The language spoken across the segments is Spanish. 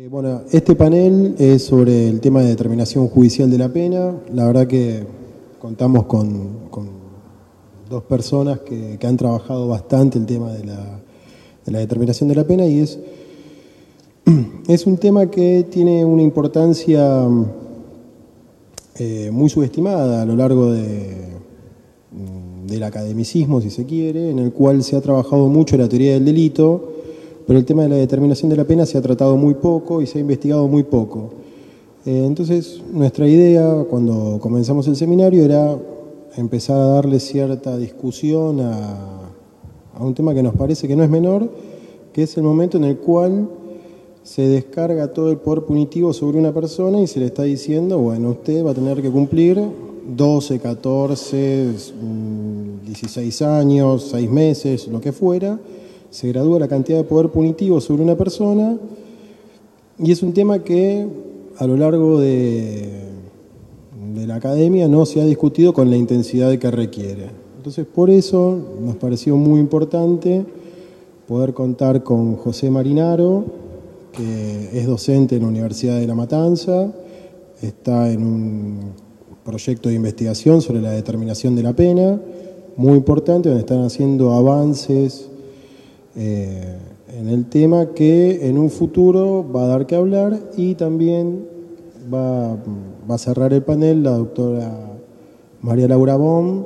Bueno, este panel es sobre el tema de determinación judicial de la pena. La verdad que contamos con dos personas que han trabajado bastante el tema de la determinación de la pena y es un tema que tiene una importancia muy subestimada a lo largo del academicismo, si se quiere, en el cual se ha trabajado mucho la teoría del delito, pero el tema de la determinación de la pena se ha tratado muy poco y se ha investigado muy poco. Entonces, nuestra idea cuando comenzamos el seminario era empezar a darle cierta discusión a un tema que nos parece que no es menor, que es el momento en el cual se descarga todo el poder punitivo sobre una persona y se le está diciendo, bueno, usted va a tener que cumplir 12, 14, 16 años, 6 meses, lo que fuera. Se gradúa la cantidad de poder punitivo sobre una persona y es un tema que a lo largo de la academia no se ha discutido con la intensidad que requiere. Entonces, por eso nos pareció muy importante poder contar con José Marinaro, que es docente en la Universidad de La Matanza, está en un proyecto de investigación sobre la determinación de la pena, muy importante, donde están haciendo avances en el tema que en un futuro va a dar que hablar, y también va a cerrar el panel la doctora María Laura Bohm,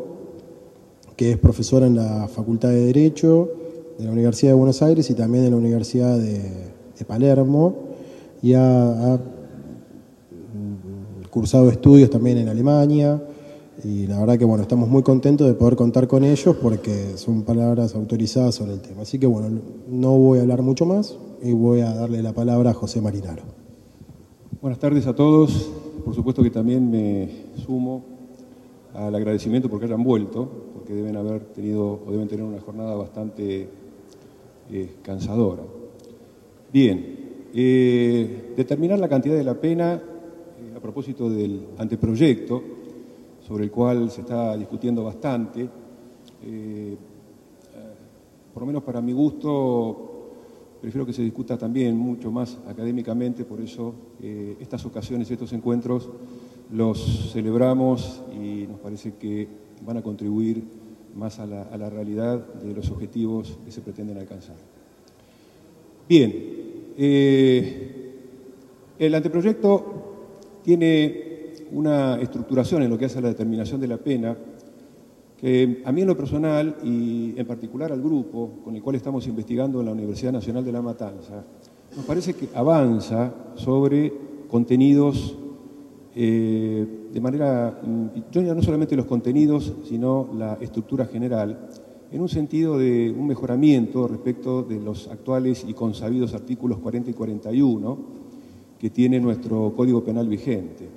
que es profesora en la Facultad de Derecho de la Universidad de Buenos Aires y también de la Universidad de Palermo, y ha cursado estudios también en Alemania, y la verdad que bueno, estamos muy contentos de poder contar con ellos porque son palabras autorizadas sobre el tema. Así que bueno, no voy a hablar mucho más y voy a darle la palabra a José Marinaro. Buenas tardes a todos. Por supuesto que también me sumo al agradecimiento porque hayan vuelto, porque deben haber tenido o deben tener una jornada bastante cansadora. Bien, determinar la cantidad de la pena a propósito del anteproyecto, sobre el cual se está discutiendo bastante, por lo menos para mi gusto, prefiero que se discuta también mucho más académicamente, por eso estas ocasiones, estos encuentros, los celebramos y nos parece que van a contribuir más a la realidad de los objetivos que se pretenden alcanzar. Bien, el anteproyecto tiene una estructuración en lo que hace a la determinación de la pena, que a mí en lo personal y en particular al grupo con el cual estamos investigando en la Universidad Nacional de La Matanza, nos parece que avanza sobre contenidos de manera, yo ya no solamente los contenidos, sino la estructura general, en un sentido de un mejoramiento respecto de los actuales y consabidos artículos 40 y 41 que tiene nuestro Código Penal vigente.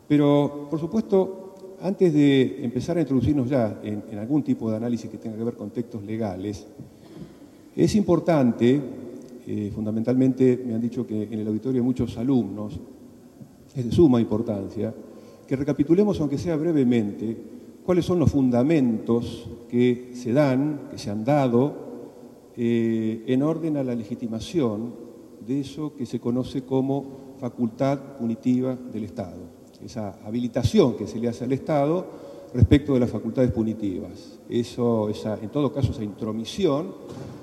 Pero, por supuesto, antes de empezar a introducirnos ya en algún tipo de análisis que tenga que ver con textos legales, es importante, fundamentalmente me han dicho que en el auditorio hay muchos alumnos, es de suma importancia, que recapitulemos, aunque sea brevemente, cuáles son los fundamentos que se dan, que se han dado, en orden a la legitimación de eso que se conoce como facultad punitiva del Estado. Esa habilitación que se le hace al Estado respecto de las facultades punitivas. En todo caso, esa intromisión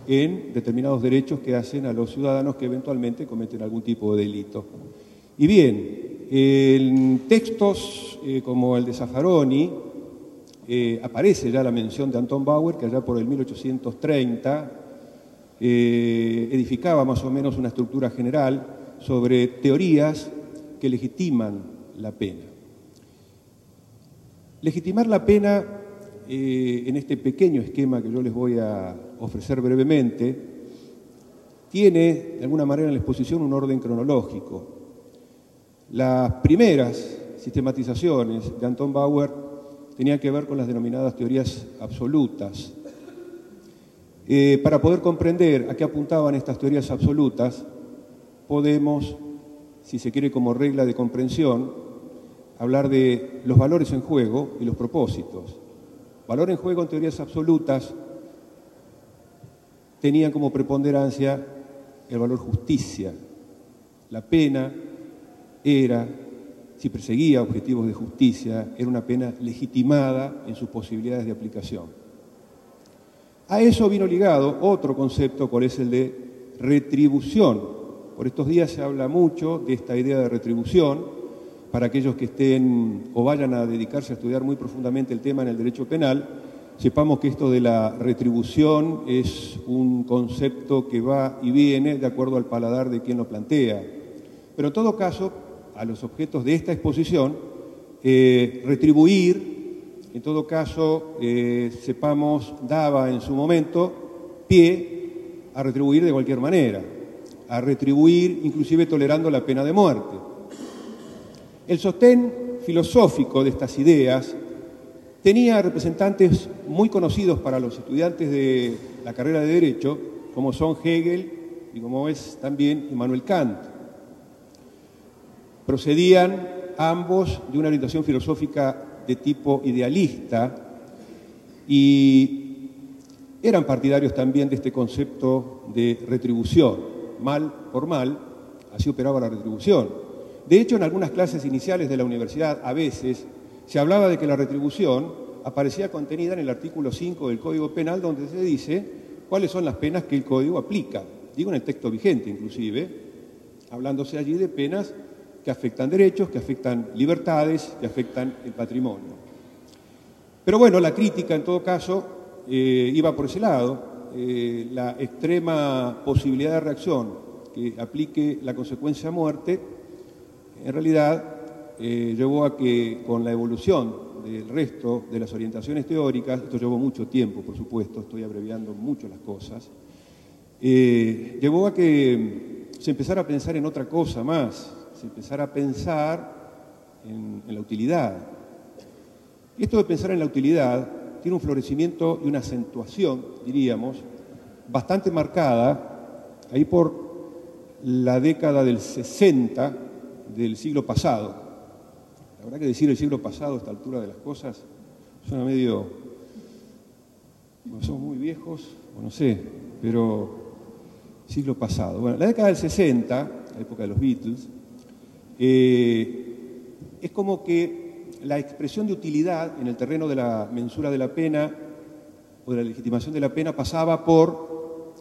en determinados derechos que hacen a los ciudadanos que eventualmente cometen algún tipo de delito. Y bien, en textos como el de Zaffaroni, aparece ya la mención de Anton Bauer, que allá por el 1830 edificaba más o menos una estructura general sobre teorías que legitiman la pena. Legitimar la pena, en este pequeño esquema que yo les voy a ofrecer brevemente, tiene de alguna manera en la exposición un orden cronológico. Las primeras sistematizaciones de Anton Bauer tenían que ver con las denominadas teorías absolutas. Para poder comprender a qué apuntaban estas teorías absolutas, podemos, si se quiere como regla de comprensión, hablar de los valores en juego y los propósitos. Valor en juego en teorías absolutas tenían como preponderancia el valor justicia, La pena era, si perseguía objetivos de justicia, era una pena legitimada en sus posibilidades de aplicación. A eso vino ligado otro concepto, cual es el de retribución. Por estos días se habla mucho de esta idea de retribución. Para aquellos que estén o vayan a dedicarse a estudiar muy profundamente el tema en el derecho penal, sepamos que esto de la retribución es un concepto que va y viene de acuerdo al paladar de quien lo plantea. Pero en todo caso, a los objetos de esta exposición, retribuir, en todo caso, sepamos, daba en su momento pie a retribuir de cualquier manera, a retribuir inclusive tolerando la pena de muerte. El sostén filosófico de estas ideas tenía representantes muy conocidos para los estudiantes de la carrera de Derecho, como son Hegel y como es también Immanuel Kant. Procedían ambos de una orientación filosófica de tipo idealista y eran partidarios también de este concepto de retribución. Mal por mal, así operaba la retribución. De hecho, en algunas clases iniciales de la universidad, a veces, se hablaba de que la retribución aparecía contenida en el artículo 5 del Código Penal, donde se dice cuáles son las penas que el Código aplica. Digo en el texto vigente, inclusive, hablándose allí de penas que afectan derechos, que afectan libertades, que afectan el patrimonio. Pero bueno, la crítica, en todo caso, iba por ese lado. La extrema posibilidad de reacción que aplique la consecuencia muerte, en realidad llevó a que con la evolución del resto de las orientaciones teóricas, esto llevó mucho tiempo, por supuesto, estoy abreviando mucho las cosas, llevó a que se empezara a pensar en otra cosa más, se empezara a pensar en la utilidad. Y esto de pensar en la utilidad tiene un florecimiento y una acentuación, diríamos, bastante marcada, ahí por la década del 60 del siglo pasado. La verdad que decir el siglo pasado a esta altura de las cosas suena medio... somos muy viejos, o no sé, pero siglo pasado. Bueno, la década del 60, la época de los Beatles, es como que la expresión de utilidad en el terreno de la mensura de la pena o de la legitimación de la pena pasaba por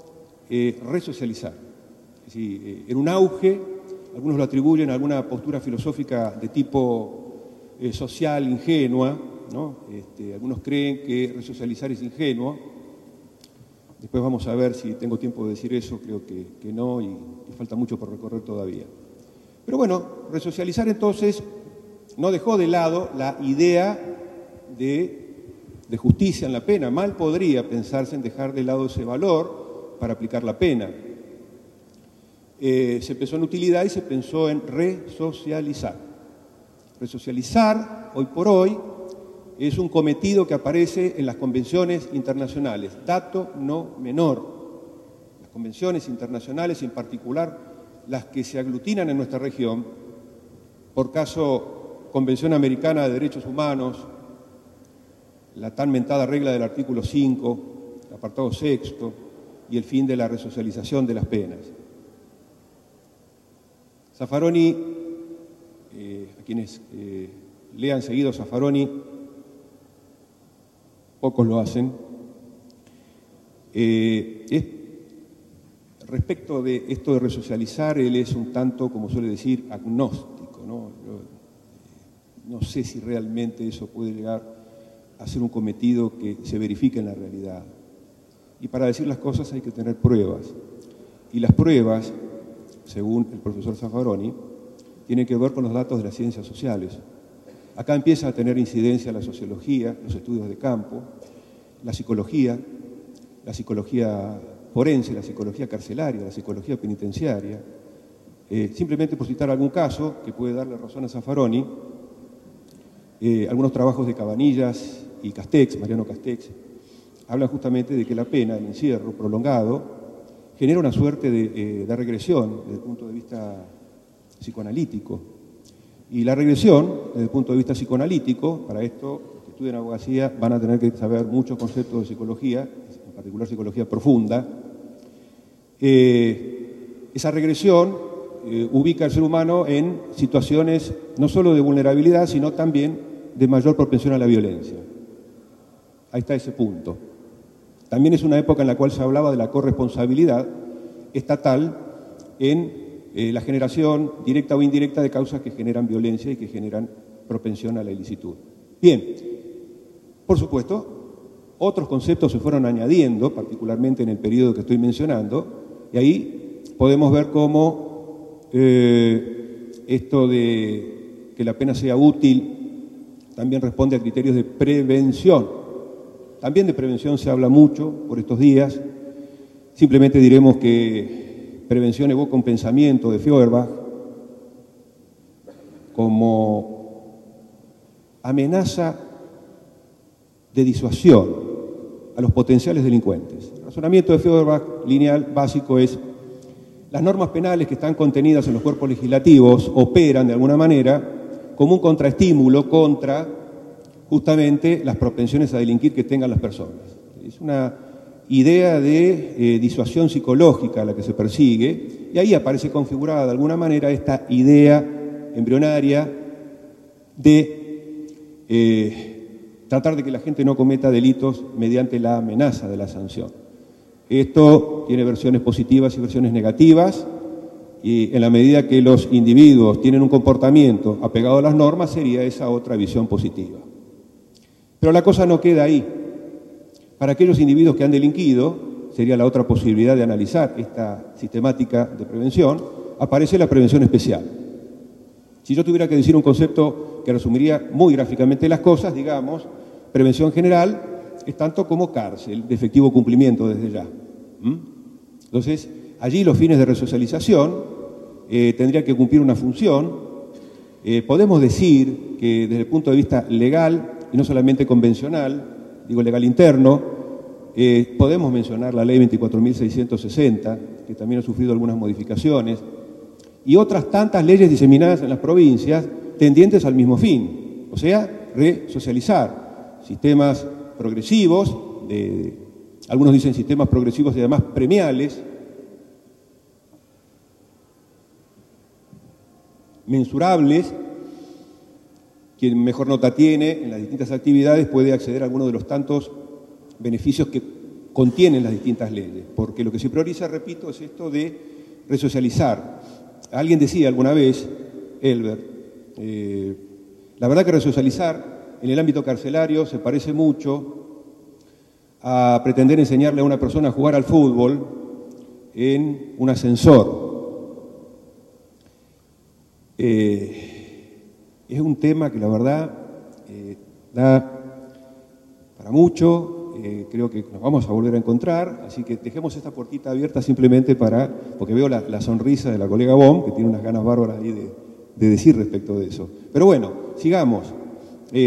resocializar. Es decir, en un auge, algunos lo atribuyen a alguna postura filosófica de tipo social ingenua, ¿no? Algunos creen que resocializar es ingenuo. Después vamos a ver si tengo tiempo de decir eso, creo que no, y falta mucho por recorrer todavía. Pero bueno, resocializar entonces no dejó de lado la idea de justicia en la pena. Mal podría pensarse en dejar de lado ese valor para aplicar la pena. Se pensó en utilidad y se pensó en resocializar. Resocializar, hoy por hoy, es un cometido que aparece en las convenciones internacionales. Dato no menor. Las convenciones internacionales, y en particular las que se aglutinan en nuestra región, por caso Convención Americana de Derechos Humanos, la tan mentada regla del artículo 5, el apartado 6, y el fin de la resocialización de las penas. Zaffaroni, a quienes lean seguido Zaffaroni, pocos lo hacen, respecto de esto de resocializar, él es un tanto, como suele decir, agnóstico, ¿no? No sé si realmente eso puede llegar a ser un cometido que se verifique en la realidad. Y para decir las cosas hay que tener pruebas. Y las pruebas, según el profesor Zaffaroni, tienen que ver con los datos de las ciencias sociales. Acá empieza a tener incidencia la sociología, los estudios de campo, la psicología forense, la psicología carcelaria, la psicología penitenciaria. Simplemente por citar algún caso que puede darle razón a Zaffaroni, algunos trabajos de Cabanillas y Castex, Mariano Castex, hablan justamente de que la pena, el encierro prolongado, genera una suerte de regresión desde el punto de vista psicoanalítico. Y la regresión, desde el punto de vista psicoanalítico, para esto, los que estudian abogacía van a tener que saber muchos conceptos de psicología, en particular psicología profunda. Esa regresión ubica al ser humano en situaciones no solo de vulnerabilidad, sino también de mayor propensión a la violencia. Ahí está ese punto. También es una época en la cual se hablaba de la corresponsabilidad estatal en la generación directa o indirecta de causas que generan violencia y que generan propensión a la ilicitud. Bien, por supuesto, otros conceptos se fueron añadiendo, particularmente en el periodo que estoy mencionando, y ahí podemos ver cómo esto de que la pena sea útil también responde a criterios de prevención. También de prevención se habla mucho por estos días. Simplemente diremos que prevención evoca un pensamiento de Feuerbach como amenaza de disuasión a los potenciales delincuentes. El razonamiento de Feuerbach lineal básico es: las normas penales que están contenidas en los cuerpos legislativos operan de alguna manera como un contraestímulo contra justamente las propensiones a delinquir que tengan las personas. Es una idea de disuasión psicológica la que se persigue, y ahí aparece configurada de alguna manera esta idea embrionaria de tratar de que la gente no cometa delitos mediante la amenaza de la sanción. Esto tiene versiones positivas y versiones negativas, y en la medida que los individuos tienen un comportamiento apegado a las normas, sería esa otra visión positiva. Pero la cosa no queda ahí. Para aquellos individuos que han delinquido, sería la otra posibilidad de analizar esta sistemática de prevención, aparece la prevención especial. Si yo tuviera que decir un concepto que resumiría muy gráficamente las cosas, digamos, prevención general es tanto como cárcel, de efectivo cumplimiento desde ya. Entonces, allí los fines de resocialización tendrían que cumplir una función. Podemos decir que desde el punto de vista legal, y no solamente convencional, digo legal interno, podemos mencionar la ley 24.660, que también ha sufrido algunas modificaciones, y otras tantas leyes diseminadas en las provincias tendientes al mismo fin, o sea, resocializar sistemas progresivos, algunos dicen sistemas progresivos y además premiales, mensurables. Quien mejor nota tiene en las distintas actividades puede acceder a algunos de los tantos beneficios que contienen las distintas leyes, porque lo que se prioriza, repito, es esto de resocializar. Alguien decía alguna vez, Elbert, la verdad que resocializar en el ámbito carcelario se parece mucho a pretender enseñarle a una persona a jugar al fútbol en un ascensor. Es un tema que la verdad da para mucho, creo que nos vamos a volver a encontrar, así que dejemos esta puertita abierta simplemente porque veo la sonrisa de la colega Bohm, que tiene unas ganas bárbaras ahí de decir respecto de eso. Pero bueno, sigamos.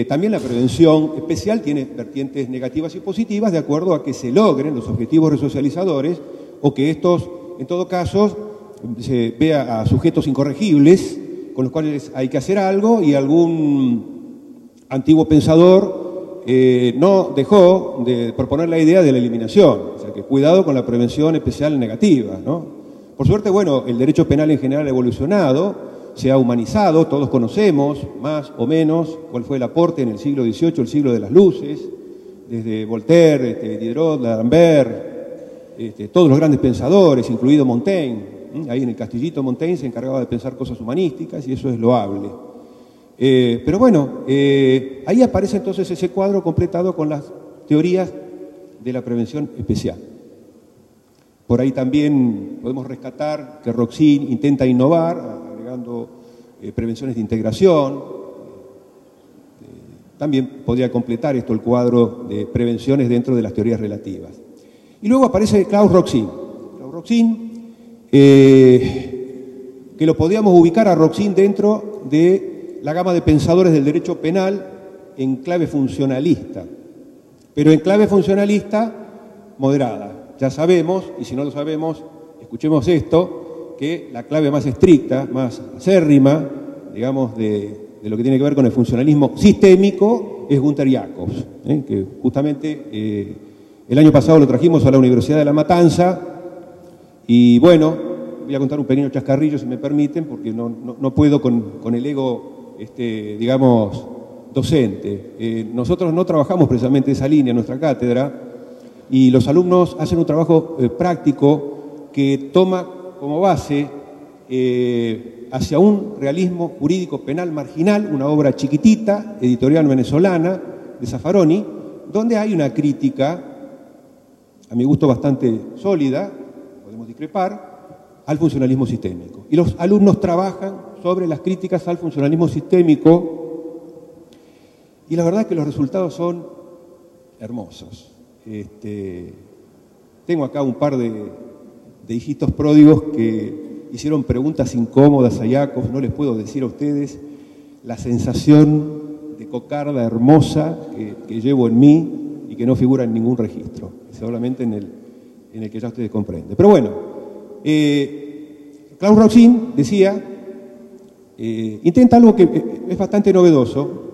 También la prevención especial tiene vertientes negativas y positivas de acuerdo a que se logren los objetivos resocializadores o que estos, en todo caso, se vea a sujetos incorregibles con los cuales hay que hacer algo, y algún antiguo pensador no dejó de proponer la idea de la eliminación. O sea que cuidado con la prevención especial negativa, ¿no? Por suerte, bueno, el derecho penal en general ha evolucionado, se ha humanizado, todos conocemos más o menos cuál fue el aporte en el siglo XVIII, el siglo de las luces, desde Voltaire, Diderot, D'Alembert, todos los grandes pensadores, incluido Montaigne. Ahí en el Castillito Montaigne se encargaba de pensar cosas humanísticas y eso es loable. Pero bueno, ahí aparece entonces ese cuadro completado con las teorías de la prevención especial. Por ahí también podemos rescatar que Roxin intenta innovar, agregando prevenciones de integración. También podría completar esto el cuadro de prevenciones dentro de las teorías relativas. Y luego aparece Klaus Roxin. Klaus Roxin, que lo podíamos ubicar a Roxin dentro de la gama de pensadores del derecho penal en clave funcionalista, pero en clave funcionalista moderada. Ya sabemos, y si no lo sabemos, escuchemos esto, que la clave más estricta, más acérrima, digamos, de lo que tiene que ver con el funcionalismo sistémico es Günter Jacobs, que justamente el año pasado lo trajimos a la Universidad de La Matanza. Y bueno, voy a contar un pequeño chascarrillo, si me permiten, porque no puedo con el ego, digamos, docente. Nosotros no trabajamos precisamente esa línea en nuestra cátedra, y los alumnos hacen un trabajo práctico que toma como base hacia un realismo jurídico penal marginal, una obra chiquitita, editorial venezolana, de Zaffaroni, donde hay una crítica, a mi gusto bastante sólida, podemos discrepar, al funcionalismo sistémico. Y los alumnos trabajan sobre las críticas al funcionalismo sistémico, y la verdad es que los resultados son hermosos. Tengo acá un par de hijitos pródigos que hicieron preguntas incómodas a Yakov. No les puedo decir a ustedes la sensación de cocarda hermosa que llevo en mí y que no figura en ningún registro, solamente en el que ya ustedes comprenden. Pero bueno, Klaus Roxin decía, intenta algo que es bastante novedoso.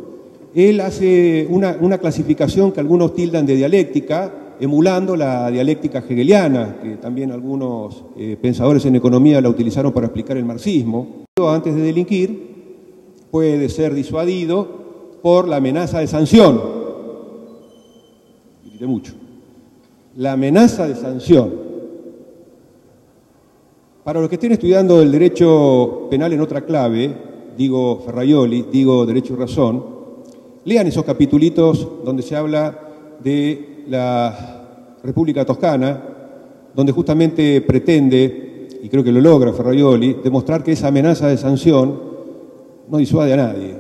Él hace una clasificación que algunos tildan de dialéctica, emulando la dialéctica hegeliana, que también algunos pensadores en economía la utilizaron para explicar el marxismo. Antes de delinquir, puede ser disuadido por la amenaza de sanción. Grité mucho. La amenaza de sanción. Para los que estén estudiando el derecho penal en otra clave, digo Ferraioli, digo Derecho y Razón, lean esos capitulitos donde se habla de la República Toscana, donde justamente pretende, y creo que lo logra Ferraioli, demostrar que esa amenaza de sanción no disuade a nadie.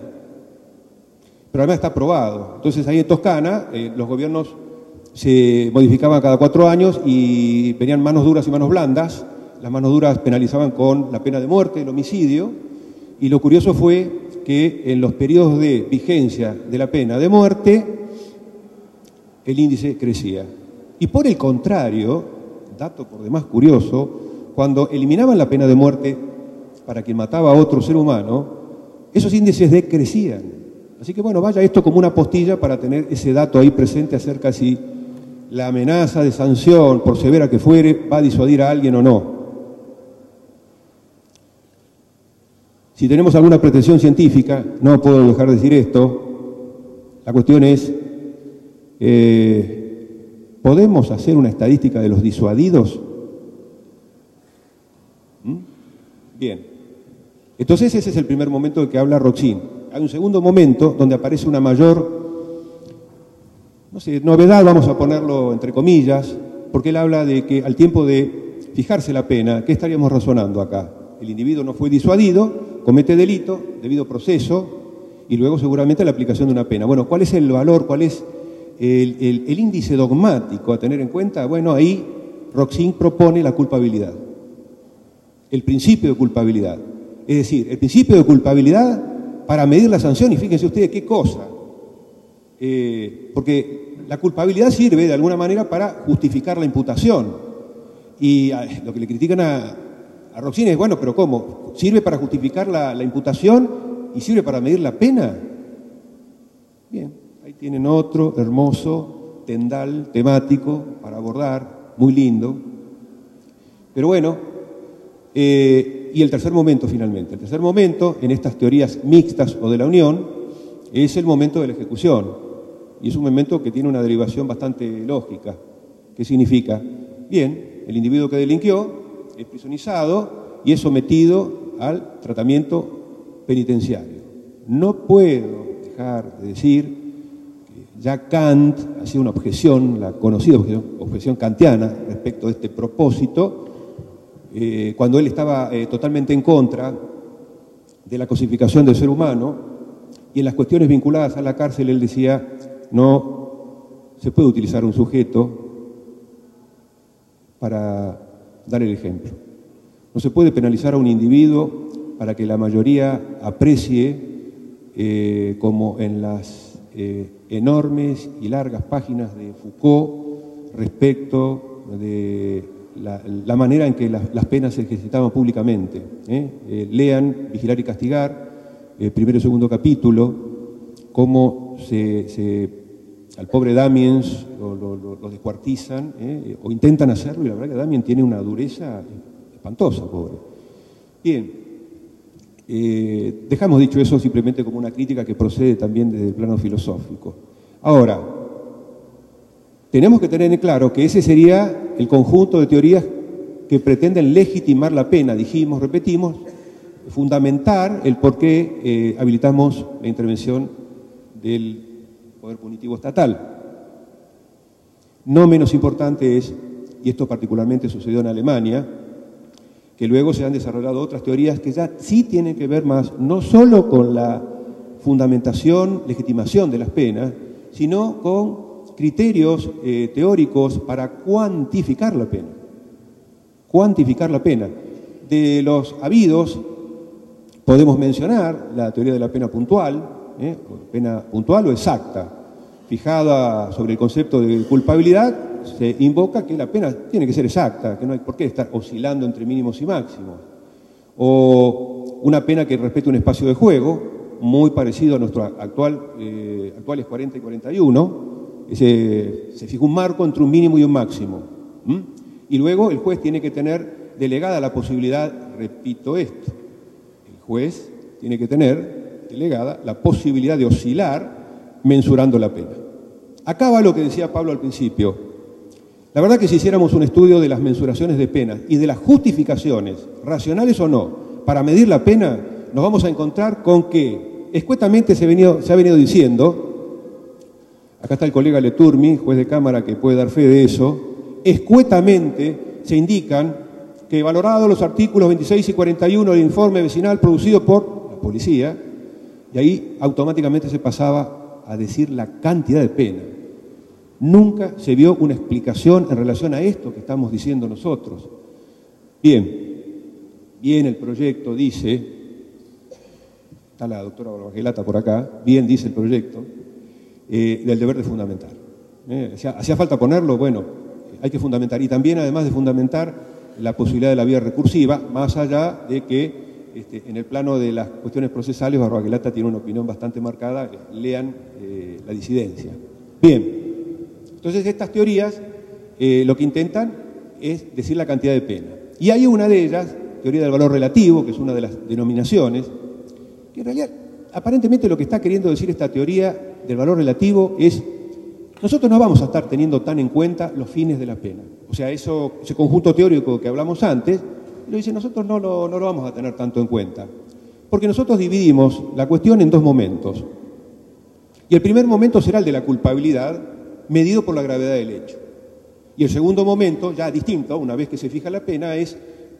Pero además está probado. Entonces ahí en Toscana los gobiernos se modificaban cada 4 años y venían manos duras y manos blandas. Las manos duras penalizaban con la pena de muerte, el homicidio, y lo curioso fue que en los periodos de vigencia de la pena de muerte el índice crecía. Y por el contrario, dato por demás curioso, cuando eliminaban la pena de muerte para quien mataba a otro ser humano, esos índices decrecían. Así que bueno, vaya esto como una postilla para tener ese dato ahí presente acerca si la amenaza de sanción, por severa que fuere, va a disuadir a alguien o no. Si tenemos alguna pretensión científica, no puedo dejar de decir esto, la cuestión es, ¿podemos hacer una estadística de los disuadidos? Bien. Entonces ese es el primer momento de que habla Roxin. Hay un segundo momento donde aparece una mayor, no sé, novedad, vamos a ponerlo entre comillas, porque él habla de que al tiempo de fijarse la pena, ¿qué estaríamos razonando acá? El individuo no fue disuadido, comete delito, debido proceso, y luego seguramente la aplicación de una pena. Bueno, ¿cuál es el valor, cuál es el índice dogmático a tener en cuenta? Bueno, ahí Roxin propone la culpabilidad, el principio de culpabilidad. Es decir, el principio de culpabilidad para medir la sanción, y fíjense ustedes qué cosa, porque la culpabilidad sirve de alguna manera para justificar la imputación, y lo que le critican a Roxin es, bueno, pero ¿cómo? ¿Sirve para justificar la imputación y sirve para medir la pena? Bien, ahí tienen otro hermoso tendal temático para abordar, muy lindo, pero bueno. Y el tercer momento, finalmente. El tercer momento, en estas teorías mixtas o de la unión, es el momento de la ejecución. Y es un momento que tiene una derivación bastante lógica. ¿Qué significa? Bien, el individuo que delinquió es prisonizado y es sometido al tratamiento penitenciario. No puedo dejar de decir que ya Kant hacía una objeción, la conocida objeción kantiana, respecto de este propósito, cuando él estaba totalmente en contra de la cosificación del ser humano, y en las cuestiones vinculadas a la cárcel él decía, no se puede utilizar un sujeto para dar el ejemplo. No se puede penalizar a un individuo para que la mayoría aprecie, como en las enormes y largas páginas de Foucault, respecto de la manera en que las penas se ejercitaban públicamente. Lean Vigilar y Castigar, primero y segundo capítulo, cómo al pobre Damiens lo descuartizan, o intentan hacerlo, y la verdad que Damiens tiene una dureza espantosa, pobre. Bien, dejamos dicho eso simplemente como una crítica que procede también desde el plano filosófico. Ahora, tenemos que tener en claro que ese sería el conjunto de teorías que pretenden legitimar la pena, dijimos, repetimos, fundamentar el por qué habilitamos la intervención del poder punitivo estatal. No menos importante es, y esto particularmente sucedió en Alemania, que luego se han desarrollado otras teorías que ya sí tienen que ver más, no solo con la fundamentación, legitimación de las penas, sino con criterios teóricos para cuantificar la pena. Cuantificar la pena. De los habidos, podemos mencionar la teoría de la pena puntual o exacta, fijada sobre el concepto de culpabilidad. Se invoca que la pena tiene que ser exacta, que no hay por qué estar oscilando entre mínimos y máximos. O una pena que respete un espacio de juego, muy parecido a nuestros actuales 40 y 41. Se fija un marco entre un mínimo y un máximo. Y luego el juez tiene que tener delegada la posibilidad, repito esto, el juez tiene que tener delegada la posibilidad de oscilar mensurando la pena. Acá va lo que decía Pablo al principio. La verdad que si hiciéramos un estudio de las mensuraciones de penas y de las justificaciones, racionales o no, para medir la pena, nos vamos a encontrar con que escuetamente se ha venido diciendo, acá está el colega Leturmi, juez de cámara, que puede dar fe de eso, escuetamente se indican que valorados los artículos 26 y 41 del informe vecinal producido por la policía, y ahí automáticamente se pasaba a decir la cantidad de pena. Nunca se vio una explicación en relación a esto que estamos diciendo nosotros. Bien, el proyecto dice, está la doctora Barbagelata por acá, bien dice el proyecto, del deber de fundamentar. ¿Hacía falta ponerlo? Bueno, hay que fundamentar. Y también, además de fundamentar, la posibilidad de la vía recursiva, más allá de que en el plano de las cuestiones procesales, Barbagelata tiene una opinión bastante marcada, lean la disidencia. Bien. Entonces, estas teorías lo que intentan es decir la cantidad de pena. Y hay una de ellas, teoría del valor relativo, que es una de las denominaciones, que en realidad, aparentemente lo que está queriendo decir esta teoría del valor relativo es, nosotros no vamos a estar teniendo tan en cuenta los fines de la pena. O sea, ese conjunto teórico que hablamos antes, lo dice, nosotros no lo vamos a tener tanto en cuenta. Porque nosotros dividimos la cuestión en dos momentos. Y el primer momento será el de la culpabilidad, medido por la gravedad del hecho. Y el segundo momento, ya distinto, una vez que se fija la pena,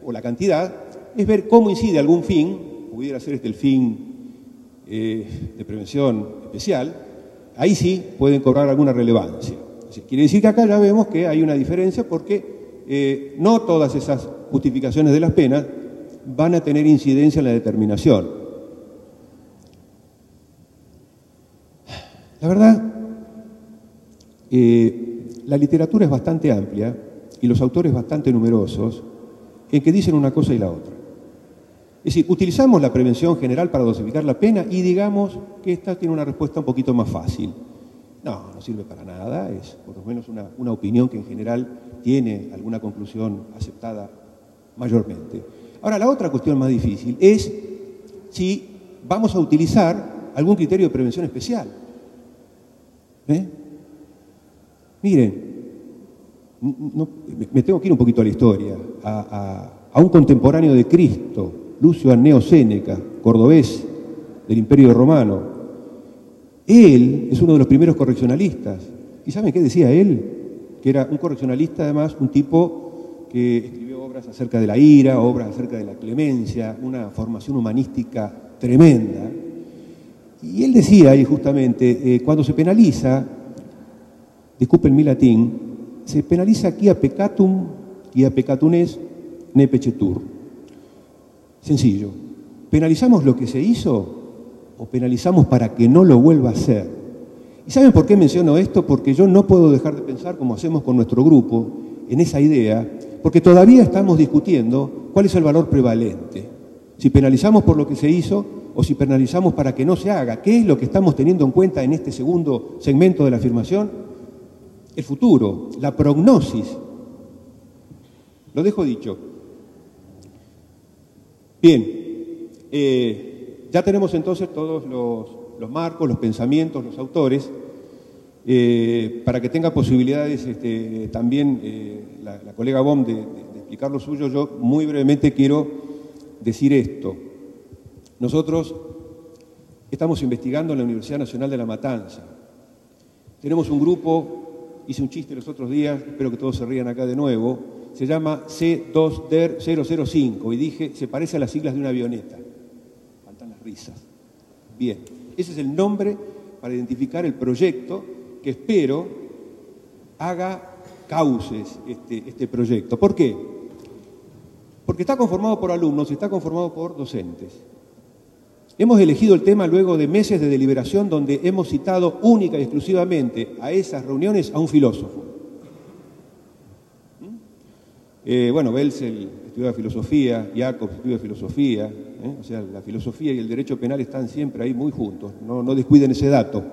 o la cantidad, es ver cómo incide algún fin, pudiera ser el fin de prevención especial, ahí sí pueden cobrar alguna relevancia. Quiere decir que acá ya vemos que hay una diferencia porque no todas esas justificaciones de las penas van a tener incidencia en la determinación. La verdad, la literatura es bastante amplia y los autores bastante numerosos en que dicen una cosa y la otra. Es decir, utilizamos la prevención general para dosificar la pena y digamos que esta tiene una respuesta un poquito más fácil. No sirve para nada, es por lo menos una opinión que en general tiene alguna conclusión aceptada mayormente. Ahora, la otra cuestión más difícil es si vamos a utilizar algún criterio de prevención especial. Miren, me tengo que ir un poquito a la historia, a un contemporáneo de Cristo, Lucio Anneo Séneca, cordobés del Imperio Romano. Él es uno de los primeros correccionalistas. ¿Y saben qué decía él? Que era un correccionalista, además, un tipo que escribió obras acerca de la ira, obras acerca de la clemencia, una formación humanística tremenda. Y él decía ahí justamente, cuando se penaliza, disculpen mi latín, se penaliza quia peccatum, quia peccatum est, ne pecetur. Sencillo. ¿Penalizamos lo que se hizo o penalizamos para que no lo vuelva a hacer? ¿Y saben por qué menciono esto? Porque yo no puedo dejar de pensar, como hacemos con nuestro grupo, en esa idea, porque todavía estamos discutiendo cuál es el valor prevalente. Si penalizamos por lo que se hizo o si penalizamos para que no se haga. ¿Qué es lo que estamos teniendo en cuenta en este segundo segmento de la afirmación? El futuro, la prognosis. Lo dejo dicho. Bien, ya tenemos entonces todos los marcos, los pensamientos, los autores, para que tenga posibilidades también la colega Bohm de explicar lo suyo. Yo muy brevemente quiero decir esto. Nosotros estamos investigando en la Universidad Nacional de La Matanza. Tenemos un grupo, hice un chiste los otros días, espero que todos se rían acá de nuevo, se llama C2DER 005 y dije, se parece a las siglas de una avioneta. Faltan las risas. Bien, ese es el nombre para identificar el proyecto que espero haga cauces este proyecto. ¿Por qué? Porque está conformado por alumnos y está conformado por docentes. Hemos elegido el tema luego de meses de deliberación donde hemos citado única y exclusivamente a esas reuniones a un filósofo. Bueno, Welzel estudia filosofía, Jacobs estudia filosofía, o sea, la filosofía y el derecho penal están siempre ahí muy juntos, no descuiden ese dato,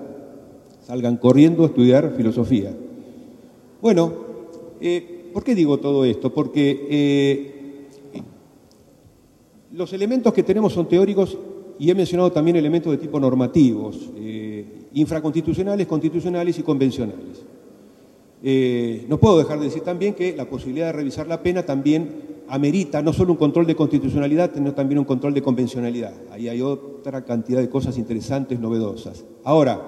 salgan corriendo a estudiar filosofía. Bueno, ¿por qué digo todo esto? Porque los elementos que tenemos son teóricos y he mencionado también elementos de tipo normativos, infraconstitucionales, constitucionales y convencionales. No puedo dejar de decir también que la posibilidad de revisar la pena también amerita no solo un control de constitucionalidad, sino también un control de convencionalidad. Ahí hay otra cantidad de cosas interesantes, novedosas. Ahora,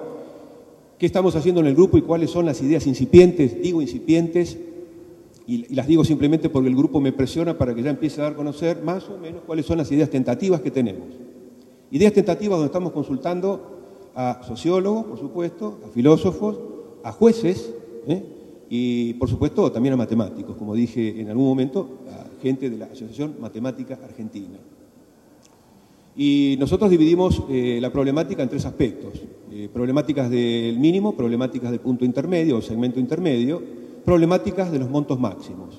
¿qué estamos haciendo en el grupo y cuáles son las ideas incipientes? Digo incipientes y las digo simplemente porque el grupo me presiona para que ya empiece a dar a conocer más o menos cuáles son las ideas tentativas que tenemos. Ideas tentativas donde estamos consultando a sociólogos, por supuesto, a filósofos, a jueces, y por supuesto también a matemáticos, como dije en algún momento, a gente de la Asociación Matemática Argentina. Y nosotros dividimos la problemática en tres aspectos: problemáticas del mínimo, problemáticas del punto intermedio o segmento intermedio, problemáticas de los montos máximos.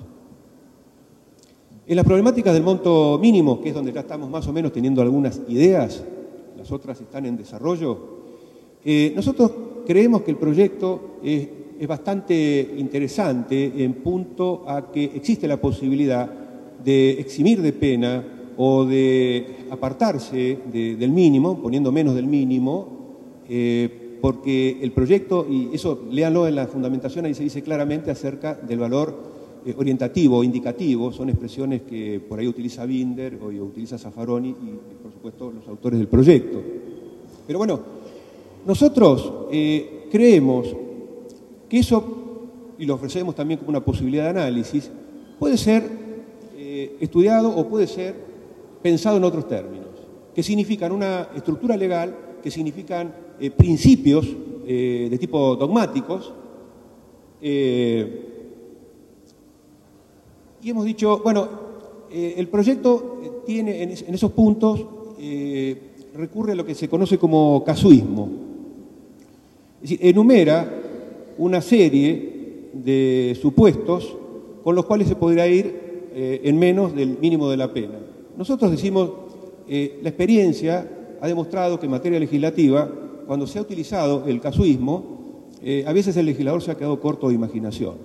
En las problemáticas del monto mínimo, que es donde ya estamos más o menos teniendo algunas ideas, las otras están en desarrollo, nosotros creemos que el proyecto es bastante interesante en punto a que existe la posibilidad de eximir de pena o de apartarse del mínimo, poniendo menos del mínimo, porque el proyecto, y eso léanlo en la fundamentación, ahí se dice claramente acerca del valor orientativo, indicativo, son expresiones que por ahí utiliza Binder o utiliza Zaffaroni y por supuesto los autores del proyecto. Pero bueno, nosotros creemos que eso, y lo ofrecemos también como una posibilidad de análisis, puede ser estudiado o puede ser pensado en otros términos, que significan una estructura legal, que significan principios de tipo dogmáticos, y hemos dicho, bueno, el proyecto tiene en esos puntos, recurre a lo que se conoce como casuismo. Es decir, enumera una serie de supuestos con los cuales se podría ir en menos del mínimo de la pena. Nosotros decimos, la experiencia ha demostrado que en materia legislativa, cuando se ha utilizado el casuismo, a veces el legislador se ha quedado corto de imaginación.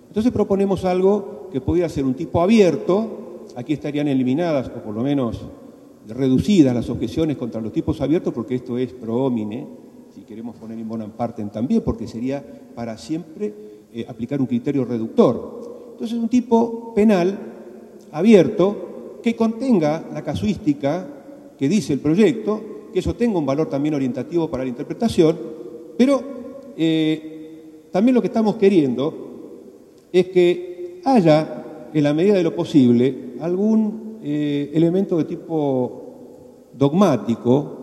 Entonces proponemos algo que pudiera ser un tipo abierto, aquí estarían eliminadas o por lo menos reducidas las objeciones contra los tipos abiertos, porque esto es pro homine, si queremos poner in bonam partem también, porque sería para siempre aplicar un criterio reductor. Entonces un tipo penal abierto que contenga la casuística que dice el proyecto, que eso tenga un valor también orientativo para la interpretación, pero también lo que estamos queriendo es que haya, en la medida de lo posible, algún elemento de tipo dogmático,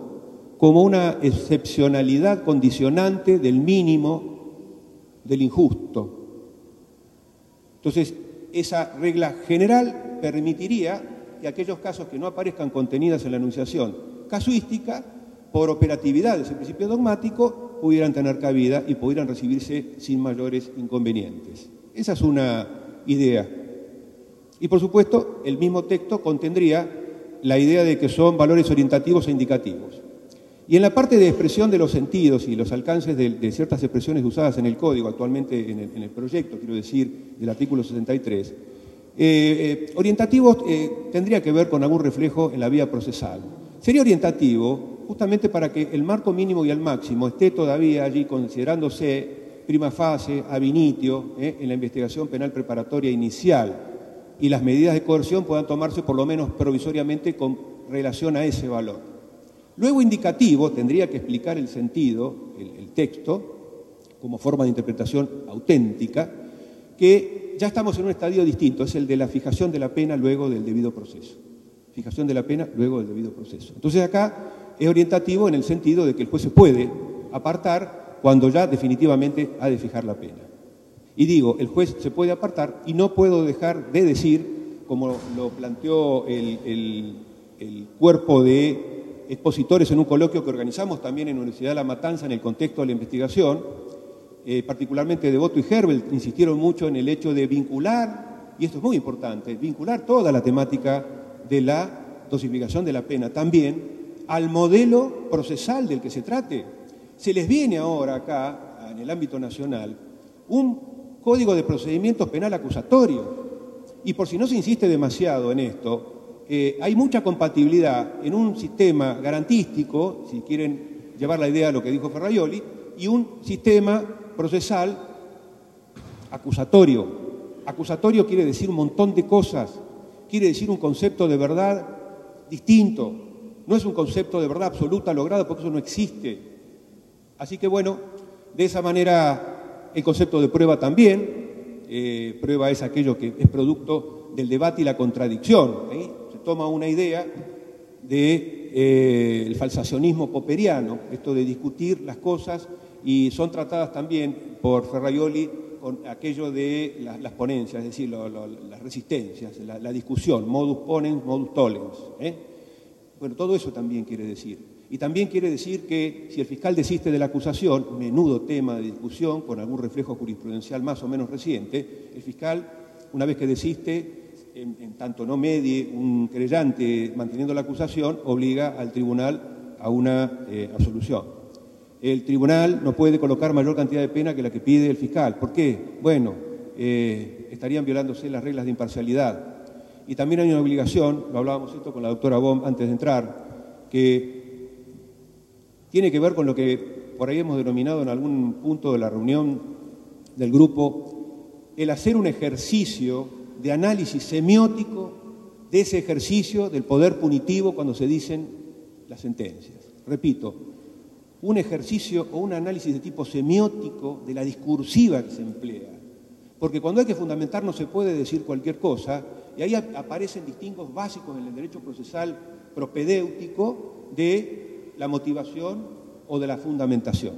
como una excepcionalidad condicionante del mínimo del injusto. Entonces, esa regla general permitiría que aquellos casos que no aparezcan contenidas en la enunciación casuística, por operatividad de ese principio dogmático, pudieran tener cabida y pudieran recibirse sin mayores inconvenientes. Esa es una idea. Y por supuesto, el mismo texto contendría la idea de que son valores orientativos e indicativos. Y en la parte de expresión de los sentidos y los alcances de ciertas expresiones usadas en el código, actualmente en el proyecto, quiero decir, del artículo 63, Orientativo tendría que ver con algún reflejo en la vía procesal. Sería orientativo justamente para que el marco mínimo y el máximo esté todavía allí considerándose prima facie, ab initio, en la investigación penal preparatoria inicial, y las medidas de coerción puedan tomarse por lo menos provisoriamente con relación a ese valor. Luego indicativo tendría que explicar el sentido, el texto, como forma de interpretación auténtica, que ya estamos en un estadio distinto, es el de la fijación de la pena luego del debido proceso. Fijación de la pena luego del debido proceso. Entonces acá es orientativo en el sentido de que el juez se puede apartar cuando ya definitivamente ha de fijar la pena. Y digo, el juez se puede apartar y no puedo dejar de decir, como lo planteó el cuerpo de expositores en un coloquio que organizamos también en la Universidad de La Matanza en el contexto de la investigación, particularmente Devoto y Herbel insistieron mucho en el hecho de vincular, y esto es muy importante, vincular toda la temática de la dosificación de la pena también al modelo procesal del que se trate. Se les viene ahora acá, en el ámbito nacional, un Código de Procedimientos Penal acusatorio, y por si no se insiste demasiado en esto, hay mucha compatibilidad en un sistema garantístico, si quieren llevar la idea a lo que dijo Ferraioli, y un sistema procesal acusatorio. Acusatorio quiere decir un montón de cosas, quiere decir un concepto de verdad distinto, no es un concepto de verdad absoluta logrado porque eso no existe. Así que bueno, de esa manera el concepto de prueba también, prueba es aquello que es producto del debate y la contradicción. Se toma una idea del falsacionismo popperiano, esto de discutir las cosas, y son tratadas también por Ferraioli con aquello de las ponencias, es decir, las resistencias, la discusión, modus ponens, modus tollens. Bueno, todo eso también quiere decir. Y también quiere decir que si el fiscal desiste de la acusación, menudo tema de discusión, con algún reflejo jurisprudencial más o menos reciente, el fiscal, una vez que desiste, en tanto no medie un querellante manteniendo la acusación, obliga al tribunal a una absolución. El tribunal no puede colocar mayor cantidad de pena que la que pide el fiscal. ¿Por qué? Bueno, estarían violándose las reglas de imparcialidad. Y también hay una obligación, lo hablábamos esto con la doctora Bohm antes de entrar, que tiene que ver con lo que por ahí hemos denominado en algún punto de la reunión del grupo, el hacer un ejercicio de análisis semiótico de ese ejercicio del poder punitivo cuando se dicen las sentencias. Repito, un ejercicio o un análisis de tipo semiótico de la discursiva que se emplea. Porque cuando hay que fundamentar no se puede decir cualquier cosa, y ahí aparecen distingos básicos en el derecho procesal propedéutico de la motivación o de la fundamentación.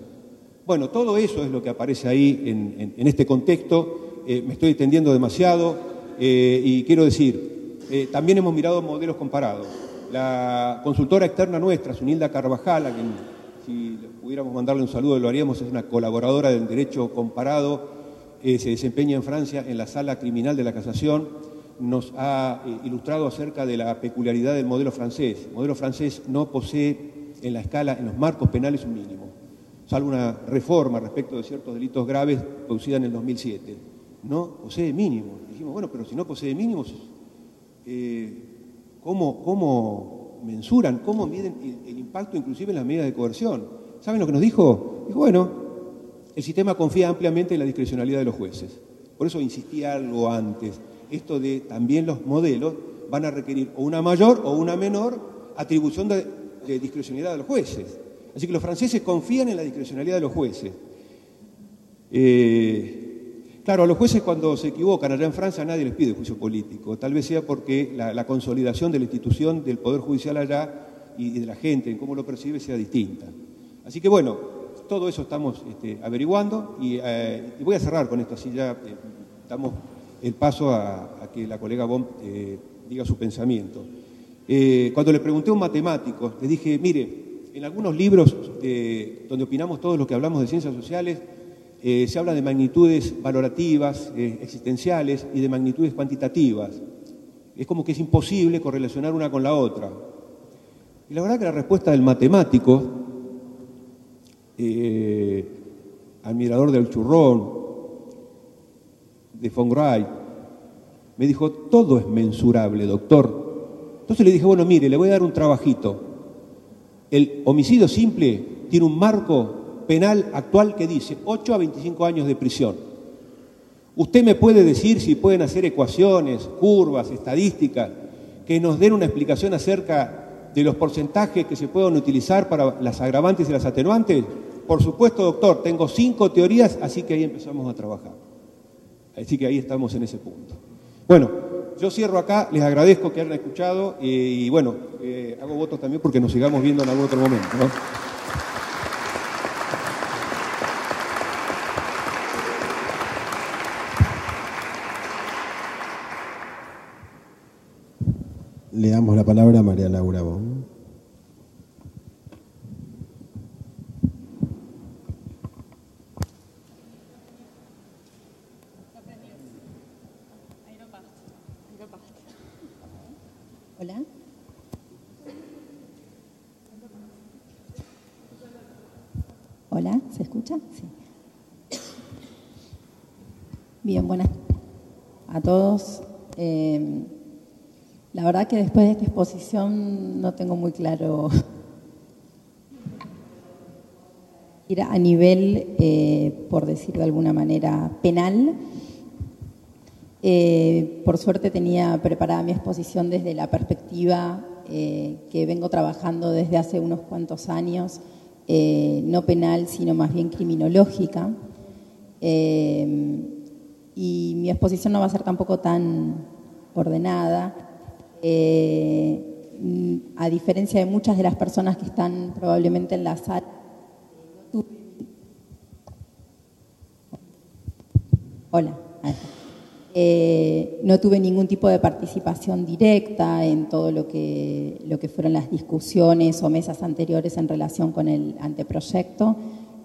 Bueno, todo eso es lo que aparece ahí en este contexto. Me estoy extendiendo demasiado y quiero decir, también hemos mirado modelos comparados. La consultora externa nuestra, Sunilda Carvajal, a quien si pudiéramos mandarle un saludo lo haríamos, es una colaboradora del derecho comparado, se desempeña en Francia en la sala criminal de la Casación, nos ha ilustrado acerca de la peculiaridad del modelo francés. El modelo francés no posee en la escala, en los marcos penales, un mínimo, salvo una reforma respecto de ciertos delitos graves producida en el 2007. No posee mínimos. Dijimos, bueno, pero si no posee mínimos, ¿cómo mensuran, cómo miden el impacto inclusive en las medidas de coerción? ¿Saben lo que nos dijo? Dijo, bueno, el sistema confía ampliamente en la discrecionalidad de los jueces. Por eso insistí algo antes. Esto de también los modelos van a requerir o una mayor o una menor atribución de discrecionalidad de los jueces. Así que los franceses confían en la discrecionalidad de los jueces. Claro, a los jueces cuando se equivocan allá en Francia nadie les pide juicio político. Tal vez sea porque la consolidación de la institución del Poder Judicial allá y de la gente en cómo lo percibe sea distinta. Así que bueno, todo eso estamos averiguando y voy a cerrar con esto, así ya damos el paso a que la colega Bohm diga su pensamiento. Cuando le pregunté a un matemático, le dije, mire, en algunos libros donde opinamos todos los que hablamos de ciencias sociales, se habla de magnitudes valorativas, existenciales y de magnitudes cuantitativas. Es como que es imposible correlacionar una con la otra. Y la verdad que la respuesta del matemático, admirador del churrón, de von Wright, Me dijo, todo es mensurable, doctor. Entonces le dije, bueno, mire, le voy a dar un trabajito. El homicidio simple tiene un marco penal actual que dice 8 a 25 años de prisión. Usted me puede decir si pueden hacer ecuaciones, curvas, estadísticas, que nos den una explicación acerca de los porcentajes que se puedan utilizar para las agravantes y las atenuantes. Por supuesto, doctor, tengo 5 teorías, así que ahí empezamos a trabajar. Así que ahí estamos en ese punto. Bueno, yo cierro acá, les agradezco que hayan escuchado y bueno, hago votos también porque nos sigamos viendo en algún otro momento, ¿no? Le damos la palabra a María Laura Bon. Hola. Hola, ¿se escucha? Sí. Bien, buenas a todos. La verdad que después de esta exposición no tengo muy claro ir a nivel, por decir de alguna manera, penal. Por suerte tenía preparada mi exposición desde la perspectiva que vengo trabajando desde hace unos cuantos años, no penal, sino más bien criminológica. Y mi exposición no va a ser tampoco tan ordenada. A diferencia de muchas de las personas que están probablemente en la sala, hola. No tuve ningún tipo de participación directa en todo lo que fueron las discusiones o mesas anteriores en relación con el anteproyecto.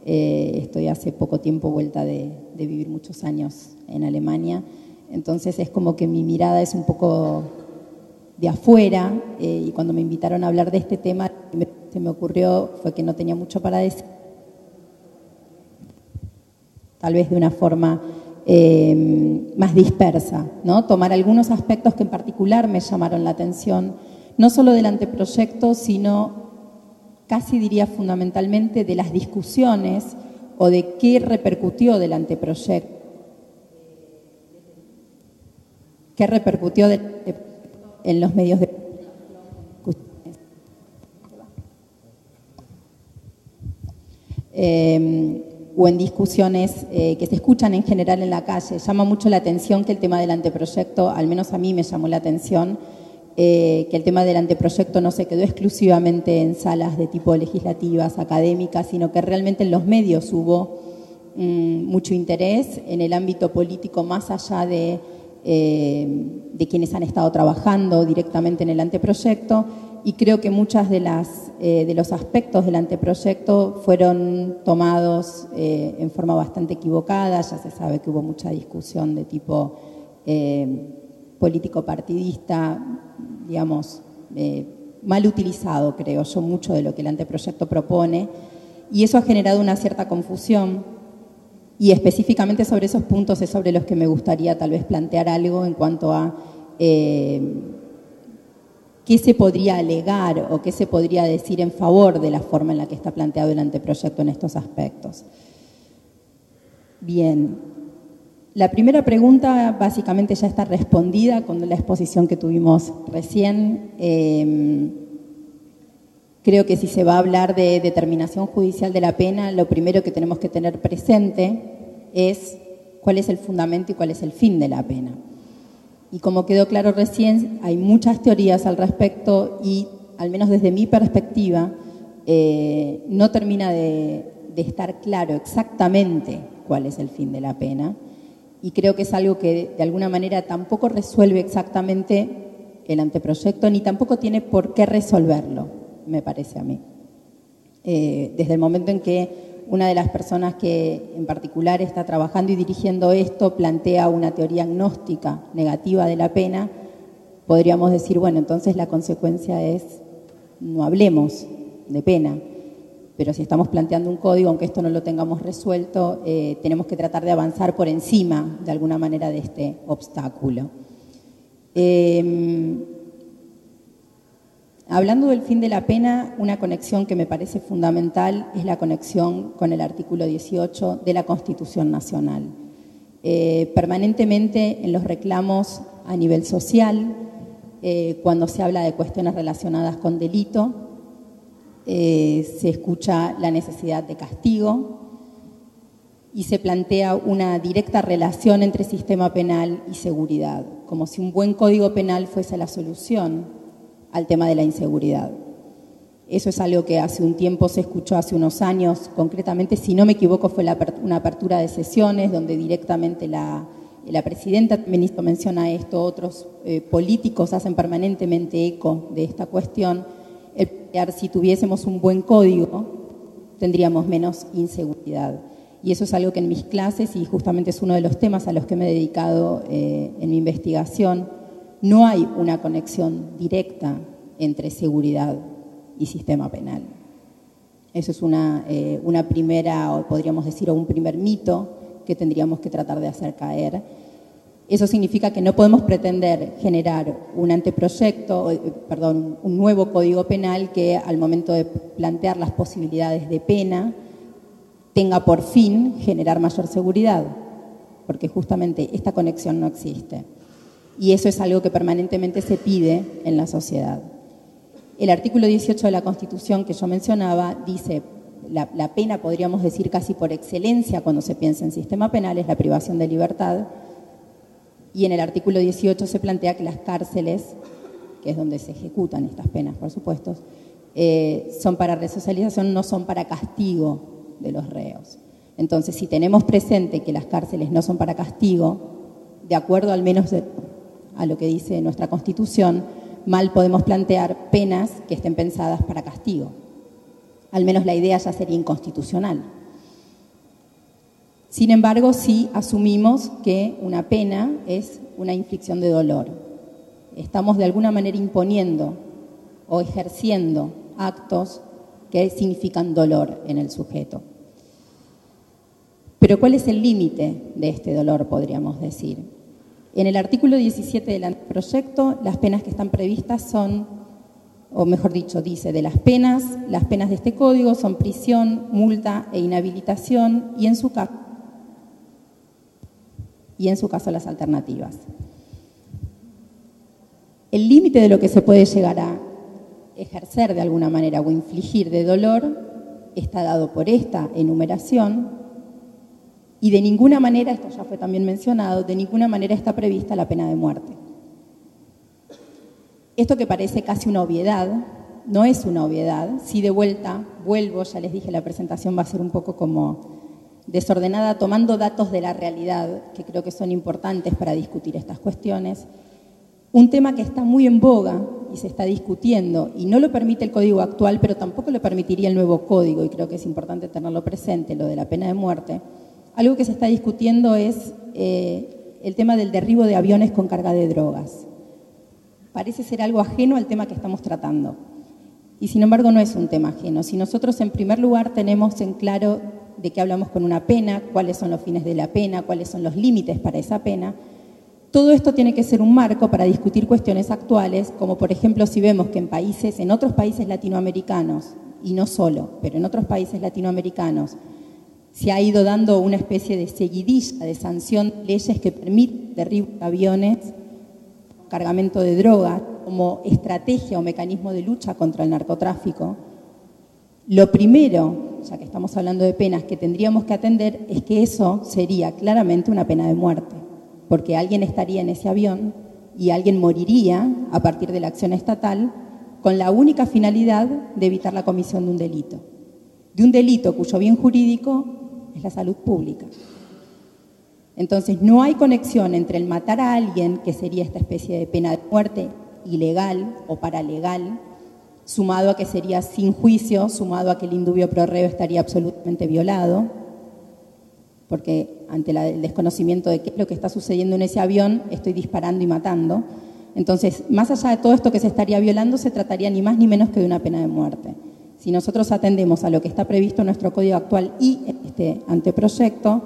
Estoy hace poco tiempo vuelta de vivir muchos años en Alemania, entonces es como que mi mirada es un poco de afuera, y cuando me invitaron a hablar de este tema, se me ocurrió fue que no tenía mucho para decir, tal vez de una forma más dispersa, ¿no? Tomar algunos aspectos que en particular me llamaron la atención, no solo del anteproyecto, sino casi diría fundamentalmente de las discusiones o de qué repercutió del anteproyecto, qué repercutió en los medios de o en discusiones que se escuchan en general en la calle. Llama mucho la atención que el tema del anteproyecto, al menos a mí me llamó la atención, que el tema del anteproyecto no se quedó exclusivamente en salas de tipo legislativas, académicas, sino que realmente en los medios hubo mucho interés en el ámbito político, más allá de quienes han estado trabajando directamente en el anteproyecto, y creo que muchas de los aspectos del anteproyecto fueron tomados en forma bastante equivocada. Ya se sabe que hubo mucha discusión de tipo político-partidista, digamos, mal utilizado, creo yo, mucho de lo que el anteproyecto propone, y eso ha generado una cierta confusión, y específicamente sobre esos puntos es sobre los que me gustaría tal vez plantear algo en cuanto a qué se podría alegar o qué se podría decir en favor de la forma en la que está planteado el anteproyecto en estos aspectos. Bien, la primera pregunta básicamente ya está respondida con la exposición que tuvimos recién. Creo que si se va a hablar de determinación judicial de la pena, lo primero que tenemos que tener presente es cuál es el fundamento y cuál es el fin de la pena. Y como quedó claro recién, hay muchas teorías al respecto y, al menos desde mi perspectiva, no termina de estar claro exactamente cuál es el fin de la pena. Y creo que es algo que de alguna manera tampoco resuelve exactamente el anteproyecto, ni tampoco tiene por qué resolverlo, me parece a mí. Desde el momento en que una de las personas que en particular está trabajando y dirigiendo esto plantea una teoría agnóstica negativa de la pena, podríamos decir, bueno, entonces la consecuencia es no hablemos de pena. Pero si estamos planteando un código, aunque esto no lo tengamos resuelto, tenemos que tratar de avanzar por encima, de alguna manera, de este obstáculo. Hablando del fin de la pena, una conexión que me parece fundamental es la conexión con el artículo 18 de la Constitución Nacional. Permanentemente en los reclamos a nivel social, cuando se habla de cuestiones relacionadas con delito, se escucha la necesidad de castigo y se plantea una directa relación entre sistema penal y seguridad, como si un buen código penal fuese la solución al tema de la inseguridad. Eso es algo que hace un tiempo se escuchó, hace unos años, concretamente, si no me equivoco, fue una apertura de sesiones donde directamente la presidenta también hizo mención a esto, otros políticos hacen permanentemente eco de esta cuestión. Si tuviésemos un buen código, tendríamos menos inseguridad. Y eso es algo que en mis clases, y justamente es uno de los temas a los que me he dedicado en mi investigación, no hay una conexión directa entre seguridad y sistema penal. Eso es una primera, o podríamos decir, un primer mito que tendríamos que tratar de hacer caer. Eso significa que no podemos pretender generar un anteproyecto, un nuevo código penal que al momento de plantear las posibilidades de pena tenga por fin generar mayor seguridad, porque justamente esta conexión no existe. Y eso es algo que permanentemente se pide en la sociedad. El artículo 18 de la Constitución que yo mencionaba dice, la pena, podríamos decir casi por excelencia cuando se piensa en sistema penal, es la privación de libertad. Y en el artículo 18 se plantea que las cárceles, que es donde se ejecutan estas penas, por supuesto, son para resocialización, no son para castigo de los reos. Entonces, si tenemos presente que las cárceles no son para castigo, de acuerdo al menos a lo que dice nuestra Constitución, mal podemos plantear penas que estén pensadas para castigo. Al menos la idea ya sería inconstitucional. Sin embargo, sí asumimos que una pena es una inflicción de dolor. Estamos de alguna manera imponiendo o ejerciendo actos que significan dolor en el sujeto. Pero ¿cuál es el límite de este dolor, podríamos decir? En el artículo 17 del anteproyecto, las penas que están previstas son, o mejor dicho, dice, las penas de este código son prisión, multa e inhabilitación y en su caso las alternativas. El límite de lo que se puede llegar a ejercer de alguna manera o infligir de dolor está dado por esta enumeración. Y de ninguna manera, esto ya fue también mencionado, de ninguna manera está prevista la pena de muerte. Esto que parece casi una obviedad, no es una obviedad. Si de vuelta vuelvo, ya les dije, la presentación va a ser un poco como desordenada, tomando datos de la realidad, que creo que son importantes para discutir estas cuestiones. Un tema que está muy en boga y se está discutiendo, y no lo permite el código actual, pero tampoco lo permitiría el nuevo código, y creo que es importante tenerlo presente, lo de la pena de muerte. Algo que se está discutiendo es el tema del derribo de aviones con carga de drogas. Parece ser algo ajeno al tema que estamos tratando. Y sin embargo no es un tema ajeno. Si nosotros en primer lugar tenemos en claro de qué hablamos con una pena, cuáles son los fines de la pena, cuáles son los límites para esa pena, todo esto tiene que ser un marco para discutir cuestiones actuales, como por ejemplo si vemos que en otros países latinoamericanos, y no solo, pero en otros países latinoamericanos, se ha ido dando una especie de seguidilla de sanción, leyes que permiten derribo de aviones, cargamento de drogas, como estrategia o mecanismo de lucha contra el narcotráfico. Lo primero, ya que estamos hablando de penas, que tendríamos que atender es que eso sería claramente una pena de muerte, porque alguien estaría en ese avión y alguien moriría a partir de la acción estatal con la única finalidad de evitar la comisión de un delito cuyo bien jurídico es la salud pública. Entonces, no hay conexión entre el matar a alguien, que sería esta especie de pena de muerte ilegal o paralegal, sumado a que sería sin juicio, sumado a que el indubio pro reo estaría absolutamente violado, porque ante el desconocimiento de qué es lo que está sucediendo en ese avión, estoy disparando y matando. Entonces, más allá de todo esto que se estaría violando, se trataría ni más ni menos que de una pena de muerte. Si nosotros atendemos a lo que está previsto en nuestro código actual y en este anteproyecto,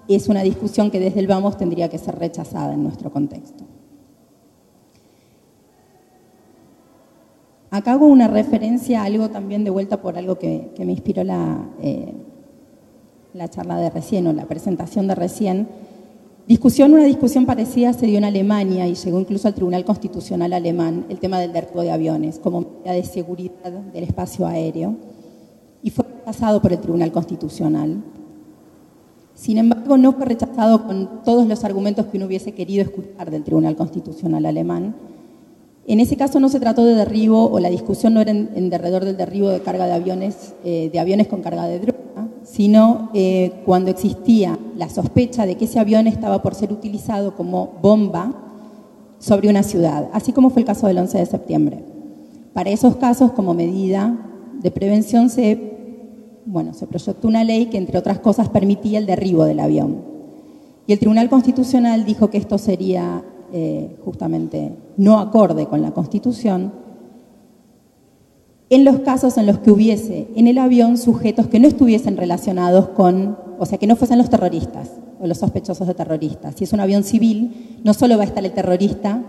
es una discusión que desde el vamos tendría que ser rechazada en nuestro contexto. Acá hago una referencia a algo también de vuelta por algo que me inspiró la charla de recién o la presentación de recién. Una discusión parecida se dio en Alemania y llegó incluso al Tribunal Constitucional alemán, el tema del derribo de aviones como medida de seguridad del espacio aéreo, y fue rechazado por el Tribunal Constitucional. Sin embargo, no fue rechazado con todos los argumentos que uno hubiese querido escuchar del Tribunal Constitucional alemán. En ese caso no se trató de derribo, o la discusión no era en alrededor del derribo de carga de aviones con carga de droga, sino cuando existía la sospecha de que ese avión estaba por ser utilizado como bomba sobre una ciudad, así como fue el caso del 11 de septiembre. Para esos casos, como medida de prevención, se proyectó una ley que, entre otras cosas, permitía el derribo del avión. Y el Tribunal Constitucional dijo que esto sería justamente no acorde con la Constitución en los casos en los que hubiese en el avión sujetos que no estuviesen relacionados con, o sea, que no fuesen los terroristas o los sospechosos de terroristas. Si es un avión civil, no solo va a estar el terrorista,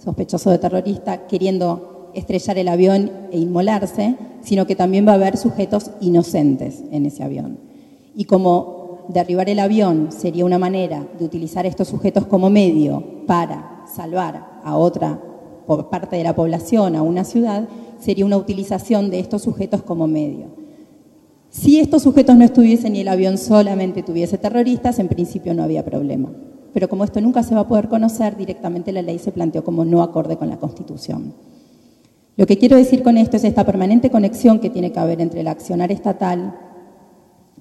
sospechoso de terrorista, queriendo estrellar el avión e inmolarse, sino que también va a haber sujetos inocentes en ese avión. Y como derribar el avión sería una manera de utilizar estos sujetos como medio para salvar a otra parte de la población, a una ciudad, sería una utilización de estos sujetos como medio. Si estos sujetos no estuviesen y el avión solamente tuviese terroristas, en principio no había problema. Pero como esto nunca se va a poder conocer, directamente la ley se planteó como no acorde con la Constitución. Lo que quiero decir con esto es esta permanente conexión que tiene que haber entre el accionar estatal,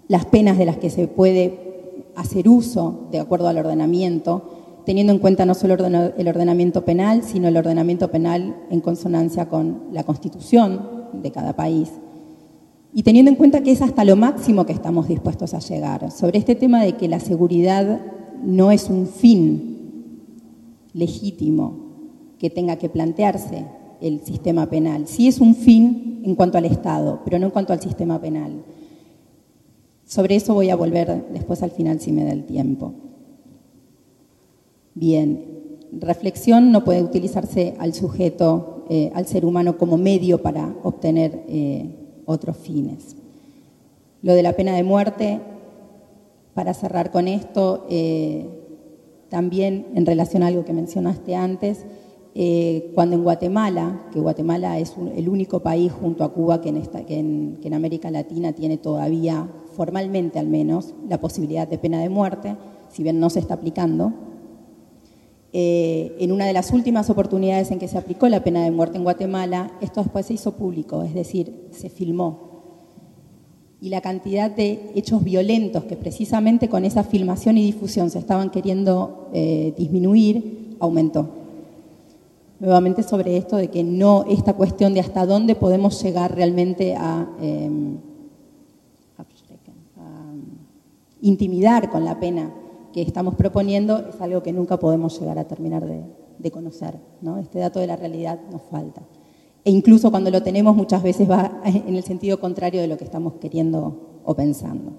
las penas de las que se puede hacer uso de acuerdo al ordenamiento, teniendo en cuenta no solo el ordenamiento penal, sino el ordenamiento penal en consonancia con la Constitución de cada país. Y teniendo en cuenta que es hasta lo máximo que estamos dispuestos a llegar. Sobre este tema de que la seguridad no es un fin legítimo que tenga que plantearse el sistema penal. Sí es un fin en cuanto al Estado, pero no en cuanto al sistema penal. Sobre eso voy a volver después al final si me da el tiempo. Bien, reflexión no puede utilizarse al sujeto, al ser humano como medio para obtener otros fines. Lo de la pena de muerte, para cerrar con esto, también en relación a algo que mencionaste antes, cuando en Guatemala, que Guatemala es el único país junto a Cuba que en América Latina tiene todavía, formalmente al menos, la posibilidad de pena de muerte, si bien no se está aplicando, en una de las últimas oportunidades en que se aplicó la pena de muerte en Guatemala, esto después se hizo público, es decir, se filmó. Y la cantidad de hechos violentos que precisamente con esa filmación y difusión se estaban queriendo disminuir, aumentó. Nuevamente sobre esto de que no, esta cuestión de hasta dónde podemos llegar realmente a intimidar con la pena que estamos proponiendo es algo que nunca podemos llegar a terminar de conocer, ¿no? Este dato de la realidad nos falta. E incluso cuando lo tenemos muchas veces va en el sentido contrario de lo que estamos queriendo o pensando.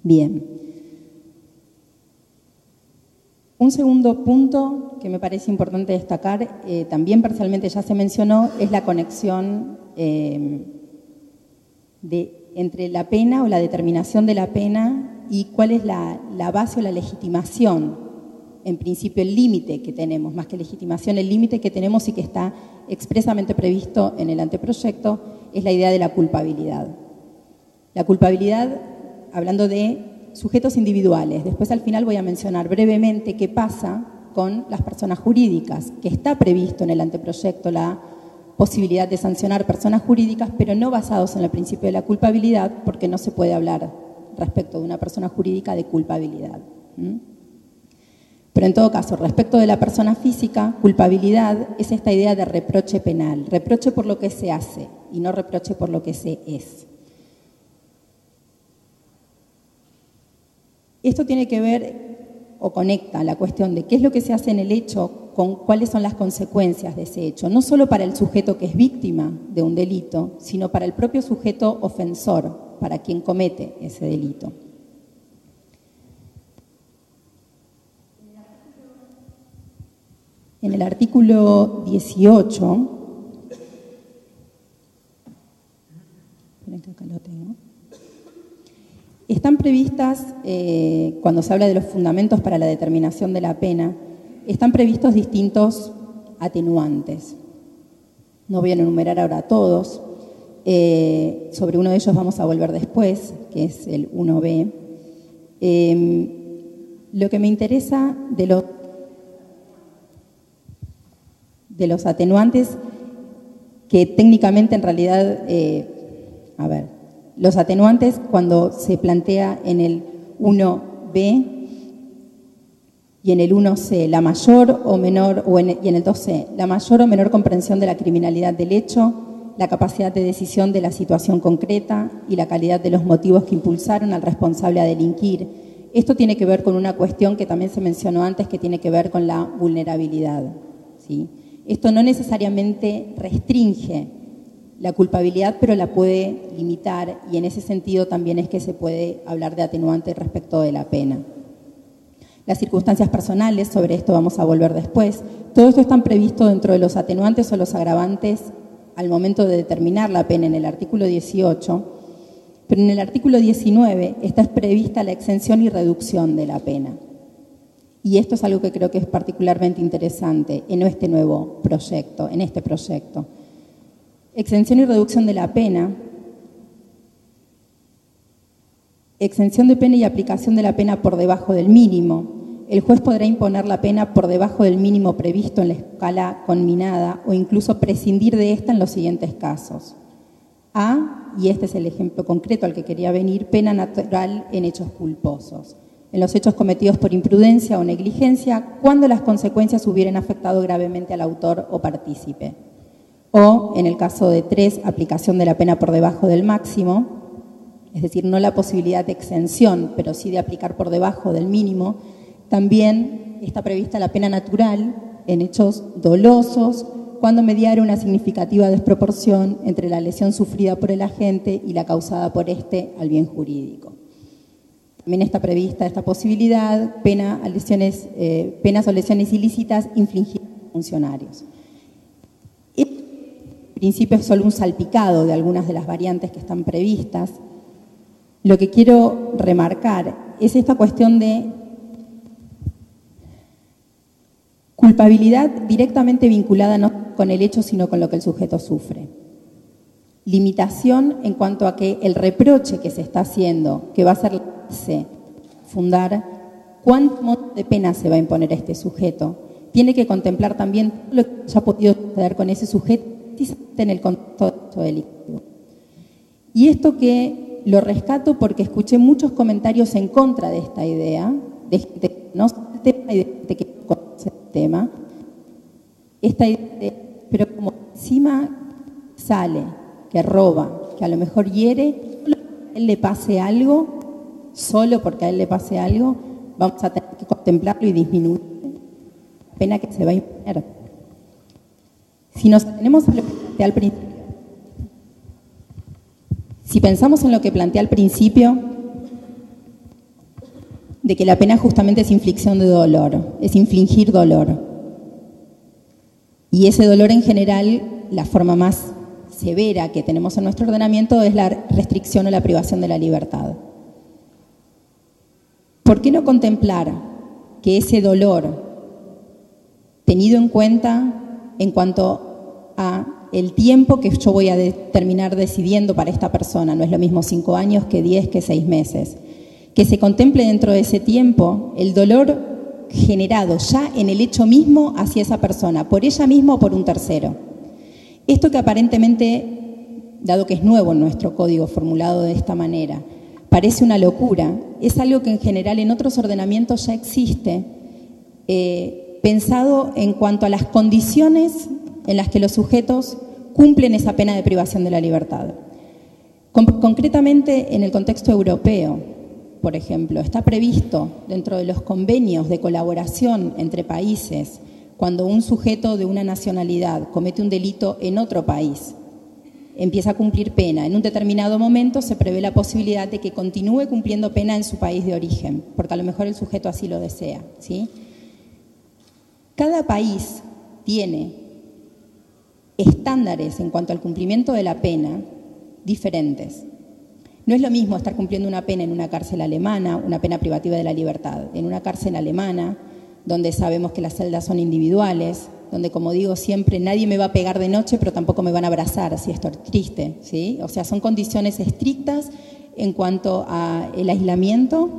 Bien. Un segundo punto que me parece importante destacar, también parcialmente ya se mencionó, es la conexión entre la pena o la determinación de la pena y cuál es la base o la legitimación, en principio el límite que tenemos, más que legitimación, el límite que tenemos y que está expresamente previsto en el anteproyecto, es la idea de la culpabilidad. La culpabilidad, hablando de sujetos individuales, después al final voy a mencionar brevemente qué pasa con las personas jurídicas, que está previsto en el anteproyecto la posibilidad de sancionar personas jurídicas, pero no basados en el principio de la culpabilidad, porque no se puede hablar respecto de una persona jurídica de culpabilidad. Pero en todo caso, respecto de la persona física, culpabilidad es esta idea de reproche penal, reproche por lo que se hace y no reproche por lo que se es. Esto tiene que ver o conecta la cuestión de qué es lo que se hace en el hecho con cuáles son las consecuencias de ese hecho, no solo para el sujeto que es víctima de un delito, sino para el propio sujeto ofensor, para quien comete ese delito. En el artículo 18 Están previstas, cuando se habla de los fundamentos para la determinación de la pena, están previstos distintos atenuantes. No voy a enumerar ahora todos. Sobre uno de ellos vamos a volver después, que es el 1B. Lo que me interesa de los atenuantes, que técnicamente en realidad, los atenuantes cuando se plantea en el 1B y en el 1C, la mayor o menor, y en el 2C, la mayor o menor comprensión de la criminalidad del hecho, la capacidad de decisión de la situación concreta y la calidad de los motivos que impulsaron al responsable a delinquir. Esto tiene que ver con una cuestión que también se mencionó antes, que tiene que ver con la vulnerabilidad, ¿sí? Esto no necesariamente restringe la culpabilidad, pero la puede limitar, y en ese sentido también es que se puede hablar de atenuante respecto de la pena. Las circunstancias personales, sobre esto vamos a volver después. Todo esto está previsto dentro de los atenuantes o los agravantes al momento de determinar la pena en el artículo 18, pero en el artículo 19 está prevista la exención y reducción de la pena. Y esto es algo que creo que es particularmente interesante en este nuevo proyecto, en este proyecto. Exención y reducción de la pena. Exención de pena y aplicación de la pena por debajo del mínimo. El juez podrá imponer la pena por debajo del mínimo previsto en la escala conminada o incluso prescindir de esta en los siguientes casos. A, y este es el ejemplo concreto al que quería venir, pena natural en hechos culposos. En los hechos cometidos por imprudencia o negligencia, cuando las consecuencias hubieran afectado gravemente al autor o partícipe. O, en el caso de 3, aplicación de la pena por debajo del máximo, es decir, no la posibilidad de exención, pero sí de aplicar por debajo del mínimo. También está prevista la pena natural en hechos dolosos, cuando mediara una significativa desproporción entre la lesión sufrida por el agente y la causada por éste al bien jurídico. También está prevista esta posibilidad, penas o lesiones ilícitas infligidas a funcionarios. En principio es solo un salpicado de algunas de las variantes que están previstas. Lo que quiero remarcar es esta cuestión de culpabilidad directamente vinculada no con el hecho, sino con lo que el sujeto sufre. Limitación en cuanto a que el reproche que se está haciendo, que va a ser fundar cuánto monto de pena se va a imponer a este sujeto, tiene que contemplar también lo que haya podido suceder con ese sujeto en el contexto delictivo. Y esto que lo rescato porque escuché muchos comentarios en contra de esta idea, de gente que no sabe el tema y de gente que no conoce el tema. Esta idea pero como encima sale, que roba, que a lo mejor hiere, solo porque a él le pase algo, vamos a tener que contemplarlo y disminuir la pena que se va a imponer. Si nos atenemos a lo que planteé al principio, si pensamos en lo que planteé al principio, de que la pena justamente es inflicción de dolor, es infligir dolor. Y ese dolor en general, la forma más severa que tenemos en nuestro ordenamiento es la restricción o la privación de la libertad. ¿Por qué no contemplar que ese dolor, tenido en cuenta en cuanto a el tiempo que yo voy a terminar decidiendo para esta persona, no es lo mismo 5 años que 10 que 6 meses, que se contemple dentro de ese tiempo el dolor generado ya en el hecho mismo hacia esa persona, por ella misma o por un tercero? Esto que aparentemente, dado que es nuevo en nuestro código formulado de esta manera, parece una locura, es algo que en general en otros ordenamientos ya existe, pensado en cuanto a las condiciones en las que los sujetos cumplen esa pena de privación de la libertad. Concretamente, en el contexto europeo, por ejemplo, está previsto dentro de los convenios de colaboración entre países, cuando un sujeto de una nacionalidad comete un delito en otro país, empieza a cumplir pena, en un determinado momento se prevé la posibilidad de que continúe cumpliendo pena en su país de origen, porque a lo mejor el sujeto así lo desea, ¿sí? Cada país tiene estándares en cuanto al cumplimiento de la pena diferentes. No es lo mismo estar cumpliendo una pena en una cárcel alemana, una pena privativa de la libertad, en una cárcel alemana, donde sabemos que las celdas son individuales, donde, como digo siempre, nadie me va a pegar de noche, pero tampoco me van a abrazar si estoy triste, ¿sí? O sea, son condiciones estrictas en cuanto al aislamiento,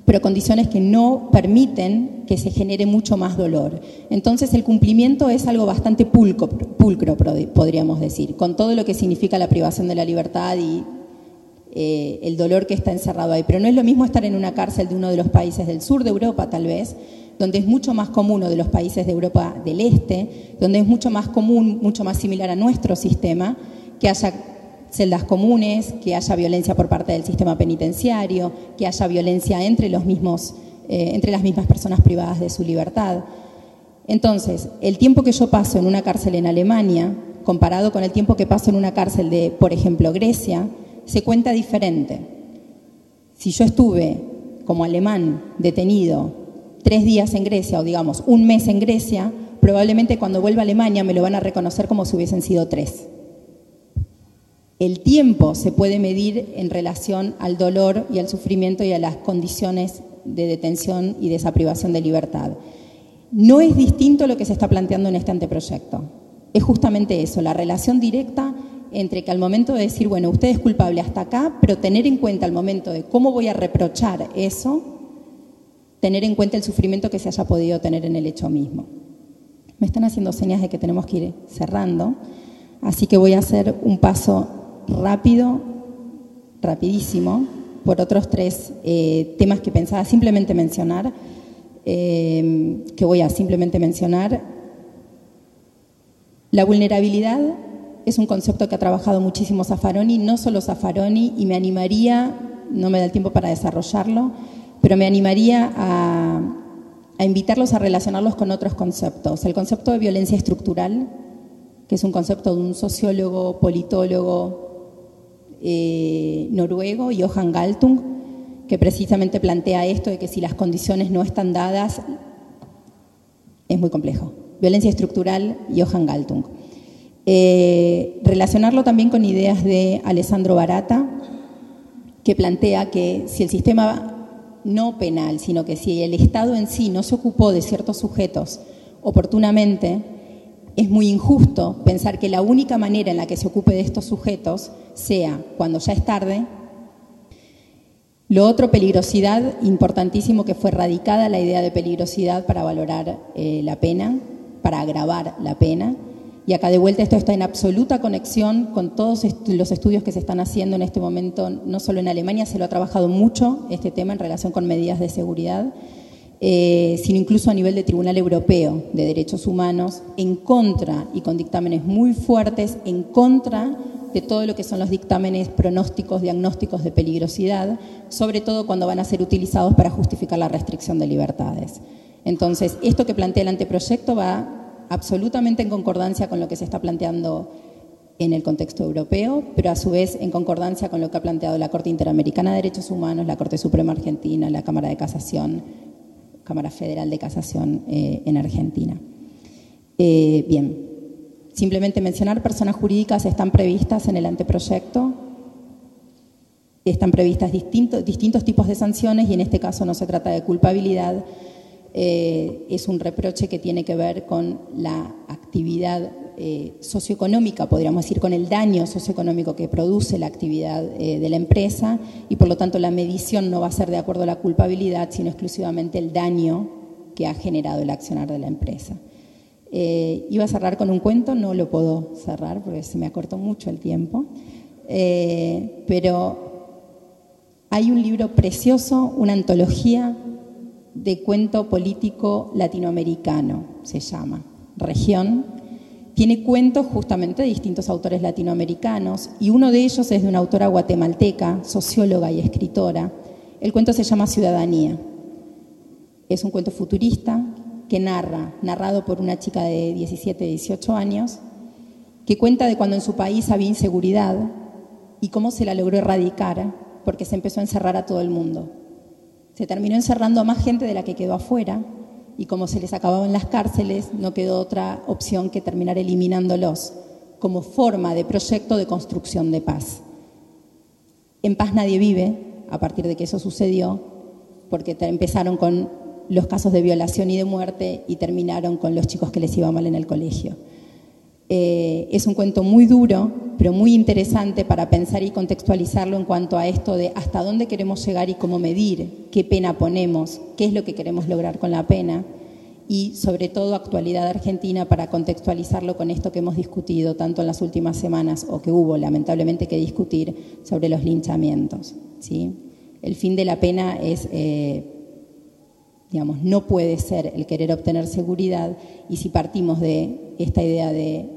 pero condiciones que no permiten que se genere mucho más dolor. Entonces, el cumplimiento es algo bastante pulcro, podríamos decir, con todo lo que significa la privación de la libertad y el dolor que está encerrado ahí. Pero no es lo mismo estar en una cárcel de uno de los países del sur de Europa, tal vez, donde es mucho más común, o de los países de Europa del Este, donde es mucho más común, mucho más similar a nuestro sistema, que haya celdas comunes, que haya violencia por parte del sistema penitenciario, que haya violencia entre las mismas personas privadas de su libertad. Entonces, el tiempo que yo paso en una cárcel en Alemania, comparado con el tiempo que paso en una cárcel de, por ejemplo, Grecia, se cuenta diferente. Si yo estuve como alemán detenido 3 días en Grecia, o digamos 1 mes en Grecia, probablemente cuando vuelva a Alemania me lo van a reconocer como si hubiesen sido 3. El tiempo se puede medir en relación al dolor y al sufrimiento y a las condiciones de detención y de esa privación de libertad. No es distinto lo que se está planteando en este anteproyecto. Es justamente eso, la relación directa entre que al momento de decir, bueno, usted es culpable hasta acá, pero tener en cuenta al momento de cómo voy a reprochar eso, tener en cuenta el sufrimiento que se haya podido tener en el hecho mismo. Me están haciendo señas de que tenemos que ir cerrando, así que voy a hacer un paso rapidísimo, por otros 3 temas que pensaba simplemente mencionar, que voy a simplemente mencionar. La vulnerabilidad es un concepto que ha trabajado muchísimo Zaffaroni, no solo Zaffaroni, y me animaría, no me da el tiempo para desarrollarlo, pero me animaría a invitarlos a relacionarlos con otros conceptos. El concepto de violencia estructural, que es un concepto de un sociólogo, politólogo noruego, Johan Galtung, que precisamente plantea esto de que si las condiciones no están dadas, es muy complejo. Violencia estructural, Johan Galtung. Relacionarlo también con ideas de Alessandro Barata, que plantea que si el sistema no penal, sino que si el Estado en sí no se ocupó de ciertos sujetos oportunamente, es muy injusto pensar que la única manera en la que se ocupe de estos sujetos sea cuando ya es tarde. Lo otro, peligrosidad, importantísimo, que fue radicada la idea de peligrosidad para valorar la pena, para agravar la pena. Y acá de vuelta esto está en absoluta conexión con todos los estudios que se están haciendo en este momento, no solo en Alemania, se lo ha trabajado mucho este tema en relación con medidas de seguridad, sino incluso a nivel de Tribunal Europeo de Derechos Humanos, en contra, y con dictámenes muy fuertes, en contra de todo lo que son los dictámenes pronósticos, diagnósticos de peligrosidad, sobre todo cuando van a ser utilizados para justificar la restricción de libertades. Entonces, esto que plantea el anteproyecto va absolutamente en concordancia con lo que se está planteando en el contexto europeo, pero a su vez en concordancia con lo que ha planteado la Corte Interamericana de Derechos Humanos, la Corte Suprema Argentina, la Cámara de Casación, Cámara Federal de Casación en Argentina. Bien, simplemente mencionar, personas jurídicas están previstas en el anteproyecto, están previstas distintos tipos de sanciones y en este caso no se trata de culpabilidad. Es un reproche que tiene que ver con la actividad socioeconómica, podríamos decir, con el daño socioeconómico que produce la actividad de la empresa y por lo tanto la medición no va a ser de acuerdo a la culpabilidad, sino exclusivamente el daño que ha generado el accionar de la empresa. Iba a cerrar con un cuento, no lo puedo cerrar porque se me acortó mucho el tiempo, pero hay un libro precioso, una antología de cuento político latinoamericano, se llama Región. Tiene cuentos justamente de distintos autores latinoamericanos y uno de ellos es de una autora guatemalteca, socióloga y escritora. El cuento se llama Ciudadanía. Es un cuento futurista que narrado por una chica de 17, 18 años, que cuenta de cuando en su país había inseguridad y cómo se la logró erradicar porque se empezó a encerrar a todo el mundo. Se terminó encerrando a más gente de la que quedó afuera y como se les acababan las cárceles, no quedó otra opción que terminar eliminándolos como forma de proyecto de construcción de paz. En paz nadie vive, a partir de que eso sucedió, porque empezaron con los casos de violación y de muerte y terminaron con los chicos que les iba mal en el colegio. Es un cuento muy duro, pero muy interesante para pensar y contextualizarlo en cuanto a esto de hasta dónde queremos llegar y cómo medir, qué pena ponemos, qué es lo que queremos lograr con la pena y sobre todo actualidad argentina para contextualizarlo con esto que hemos discutido tanto en las últimas semanas o que hubo lamentablemente que discutir sobre los linchamientos, ¿sí? El fin de la pena es, digamos, no puede ser el querer obtener seguridad y si partimos de esta idea de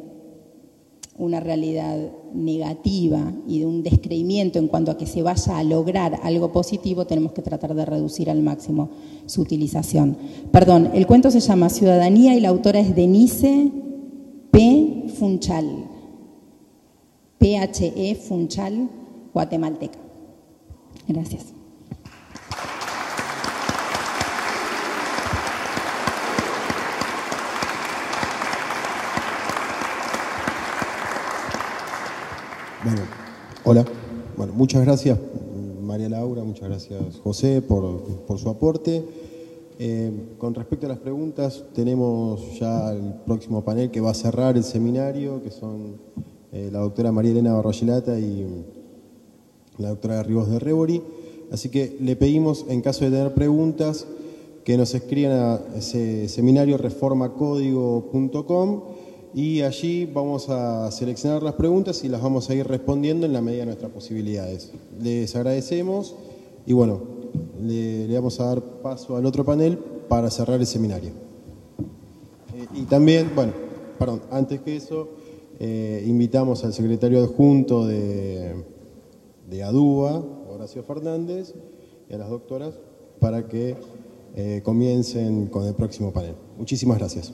una realidad negativa y de un descreimiento en cuanto a que se vaya a lograr algo positivo, tenemos que tratar de reducir al máximo su utilización. Perdón, el cuento se llama Ciudadanía y la autora es Denise P. Funchal, P-H-E Funchal, guatemalteca. Gracias. Bueno, hola. Bueno, muchas gracias María Laura, muchas gracias José por su aporte. Con respecto a las preguntas, tenemos ya el próximo panel que va a cerrar el seminario, que son la doctora María Elena Barroyelata y la doctora Ribos de Rebori. Así que le pedimos, en caso de tener preguntas, que nos escriban a ese seminario reformacódigo.com y allí vamos a seleccionar las preguntas y las vamos a ir respondiendo en la medida de nuestras posibilidades. Les agradecemos y bueno, le vamos a dar paso al otro panel para cerrar el seminario. Y también, bueno, perdón, antes que eso, invitamos al secretario adjunto de ADUA, Horacio Fernández, y a las doctoras para que comiencen con el próximo panel. Muchísimas gracias.